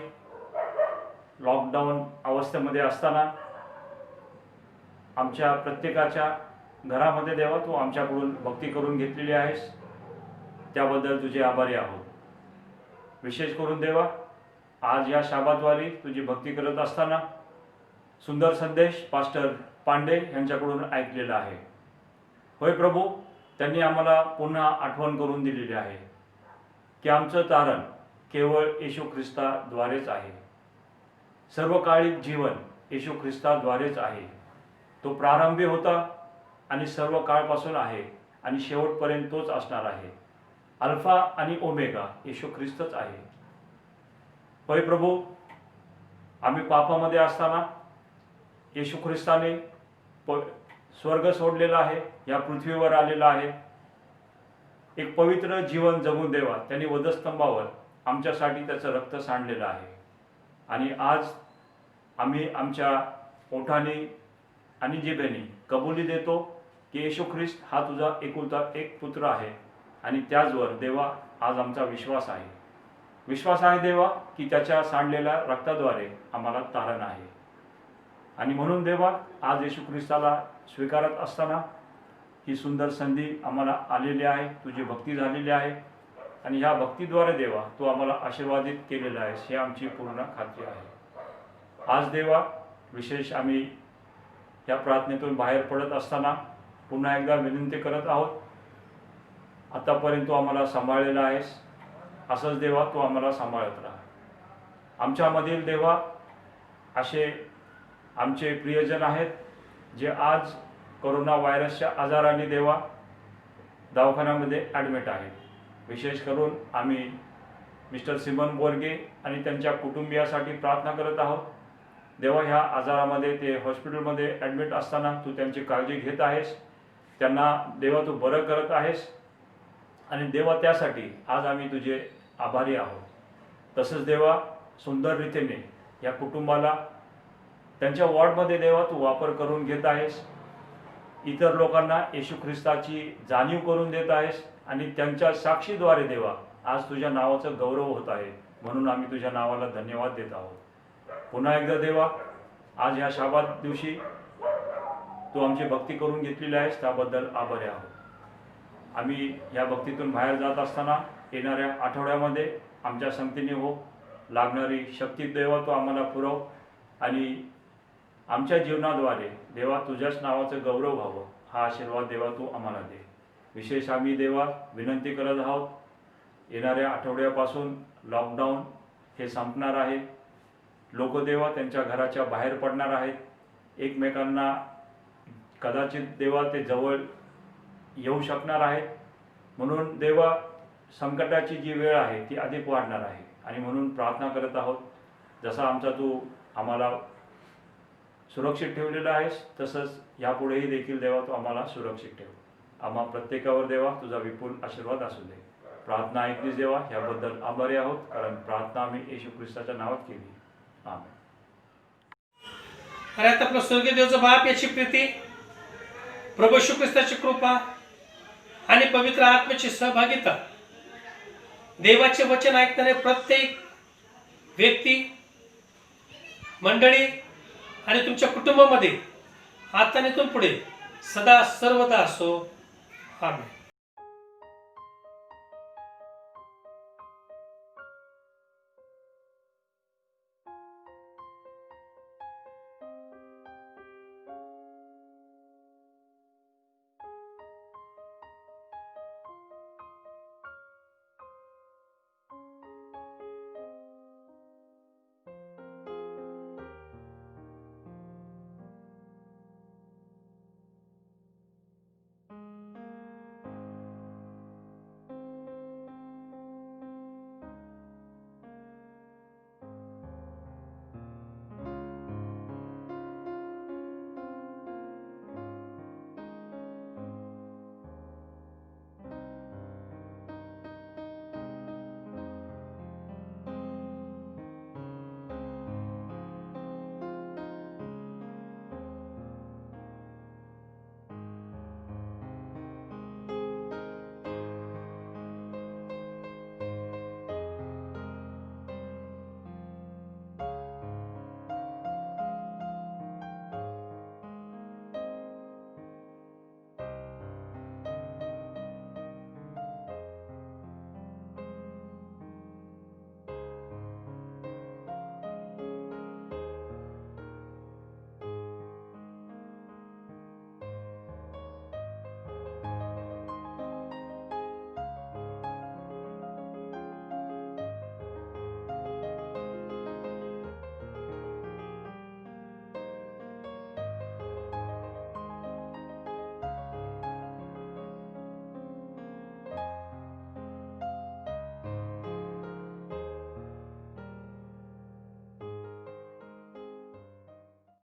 Speaker 6: लॉकडाऊन अवस्थेमध्ये असताना आमच्या प्रत्येकाच्या घरामध्ये देवा तू आमच्याकडून भक्ती करून घेतलेली आहेस, त्याबद्दल तुझे आभारी आहोत. विशेष करून देवा, आज या शाबातवारी तुझी भक्ती करत असताना सुंदर संदेश पास्टर पांडे यांच्याकडून ऐकलेला आहे. होय प्रभू, त्यांनी आम्हाला पुन्हा आठवण करून दिलेली आहे की आमचं तारण केवळ येशू ख्रिस्ताद्वारेच आहे. सर्वकालिक जीवन येशू ख्रिस्ताद्वारेच आहे. तो प्रारंभी होता आणि सर्व काळपासून आहे आणि शेवटपर्यंत तोच असणार आहे. अल्फा आणि ओमेगा येशू ख्रिस्तच आहे. होय प्रभू, आम्ही पापामध्ये असताना येशू ख्रिस्ताने स्वर्ग सोडलेला आहे, या पृथ्वीवर आलेला आहे. एक पवित्र जीवन जगून देवा त्यांनी वधस्तंभावर आमच्यासाठी त्याचं रक्त सांडलेलं आहे. आणि आज आम्ही आमच्या ओठाने आणि जिभेने कबुली देतो की येशू ख्रिस्त हा तुझा एकुलता एक पुत्र आहे. आणि त्याचवर देवा आज आमचा विश्वास आहे. विश्वास आहे देवा की त्याच्या सांडलेल्या रक्ताद्वारे आम्हाला तारण आहे. आणि म्हणून देवा आज येशू ख्रिस्ताला स्वीकारत असताना ही सुंदर संधी आम्हाला आलेली आहे. तुझी भक्ती झालेली आहे आणि ह्या भक्तीद्वारे देवा तू आम्हाला आशीर्वादित केलेला आहेस, हे आमची पूर्ण खात्री आहे. आज देवा विशेष आम्ही या प्रार्थनेतून बाहेर पडत असताना पुन्हा एकदा विनंती करत आहोत, आतापर्यंत तू आम्हाला सांभाळलेला आहेस, असंच देवा तू आम्हाला सांभाळत राहा. आमच्यामधील देवा असे आमचे प्रियजन आहेत जे आज कोरोना व्हायरसच्या आजाराने देवा दवाखान्यामध्ये ॲडमिट आहेत. विशेष करून आम्ही मिस्टर सिमन बोरगे आणि त्यांच्या कुटुंबियासाठी प्रार्थना करत आहोत. देवा ह्या आजारामध्ये ते हॉस्पिटलमध्ये ॲडमिट असताना तू त्यांची काळजी घेत आहेस, त्यांना देवा तू बरं करत आहेस. आणि देवा त्यासाठी आज आम्ही तुझे आभारी आहोत. तसंच देवा सुंदर रीतीने या कुटुंबाला त्यांच्या वॉर्डमध्ये देवा तू वापर करून घेत आहेस. इतर लोकांना येशू ख्रिस्ताची जाणीव करून देत आहेस आणि त्यांच्या साक्षीद्वारे देवा आज तुझ्या नावाचं गौरव होत आहे. म्हणून आम्ही तुझ्या नावाला धन्यवाद देत आहोत. पुन्हा एकदा देवा आज ह्या शाबात दिवशी तू आमची भक्ती करून घेतलेली आहेस, त्याबद्दल आभारी आहोत. आम्ही या भक्तीतून बाहेर जात असताना येणाऱ्या आठवड्यामध्ये आमच्या संगतीने हो लागणारी शक्ती देवा तू आम्हाला पुरव आणि आमच्या जीवनाद्वारे देवा तुझ्याच नावाचं गौरव व्हावं, हा आशीर्वाद देवा तू आम्हाला दे. विशेष आम्ही देवा विनंती करत आहोत, येणाऱ्या आठवड्यापासून लॉकडाऊन हे संपणार आहे. लोक देवा त्यांच्या घराच्या बाहेर पडणार आहेत. एकमेकांना कदाचित देवा ते जवळ येऊ शकणार आहेत. म्हणून देवा संकटाची जी वेळ आहे ती अधिक वाढणार आहे. आणि म्हणून प्रार्थना करत आहोत, जसा आमचा तू आम्हाला सुरक्षित ठेवलेला आहेस तसंच यापुढेही देखील देवा तू आम्हाला सुरक्षित ठेव. आम्हा प्रत्येकावर देवा तुझा विपुल आशीर्वाद असू दे. प्रार्थना ऐकलीस देवा, याबद्दल आभारी आहोत, कारण प्रार्थना आम्ही येशू ख्रिस्ताच्या नावात केली. आमेन.
Speaker 4: अरे आता आपलं स्वर्गीय देवचं बाप याची प्रीती, प्रभू येशू ख्रिस्ताची कृपा आणि पवित्र आत्म्याची सहभागिता, देवाचे वचन ऐकणारे प्रत्येक व्यक्ती, मंडळी आणि तुमच्या कुटुंबामध्ये आता आणि इथून पुढे सदा सर्वदा असो. आमेन.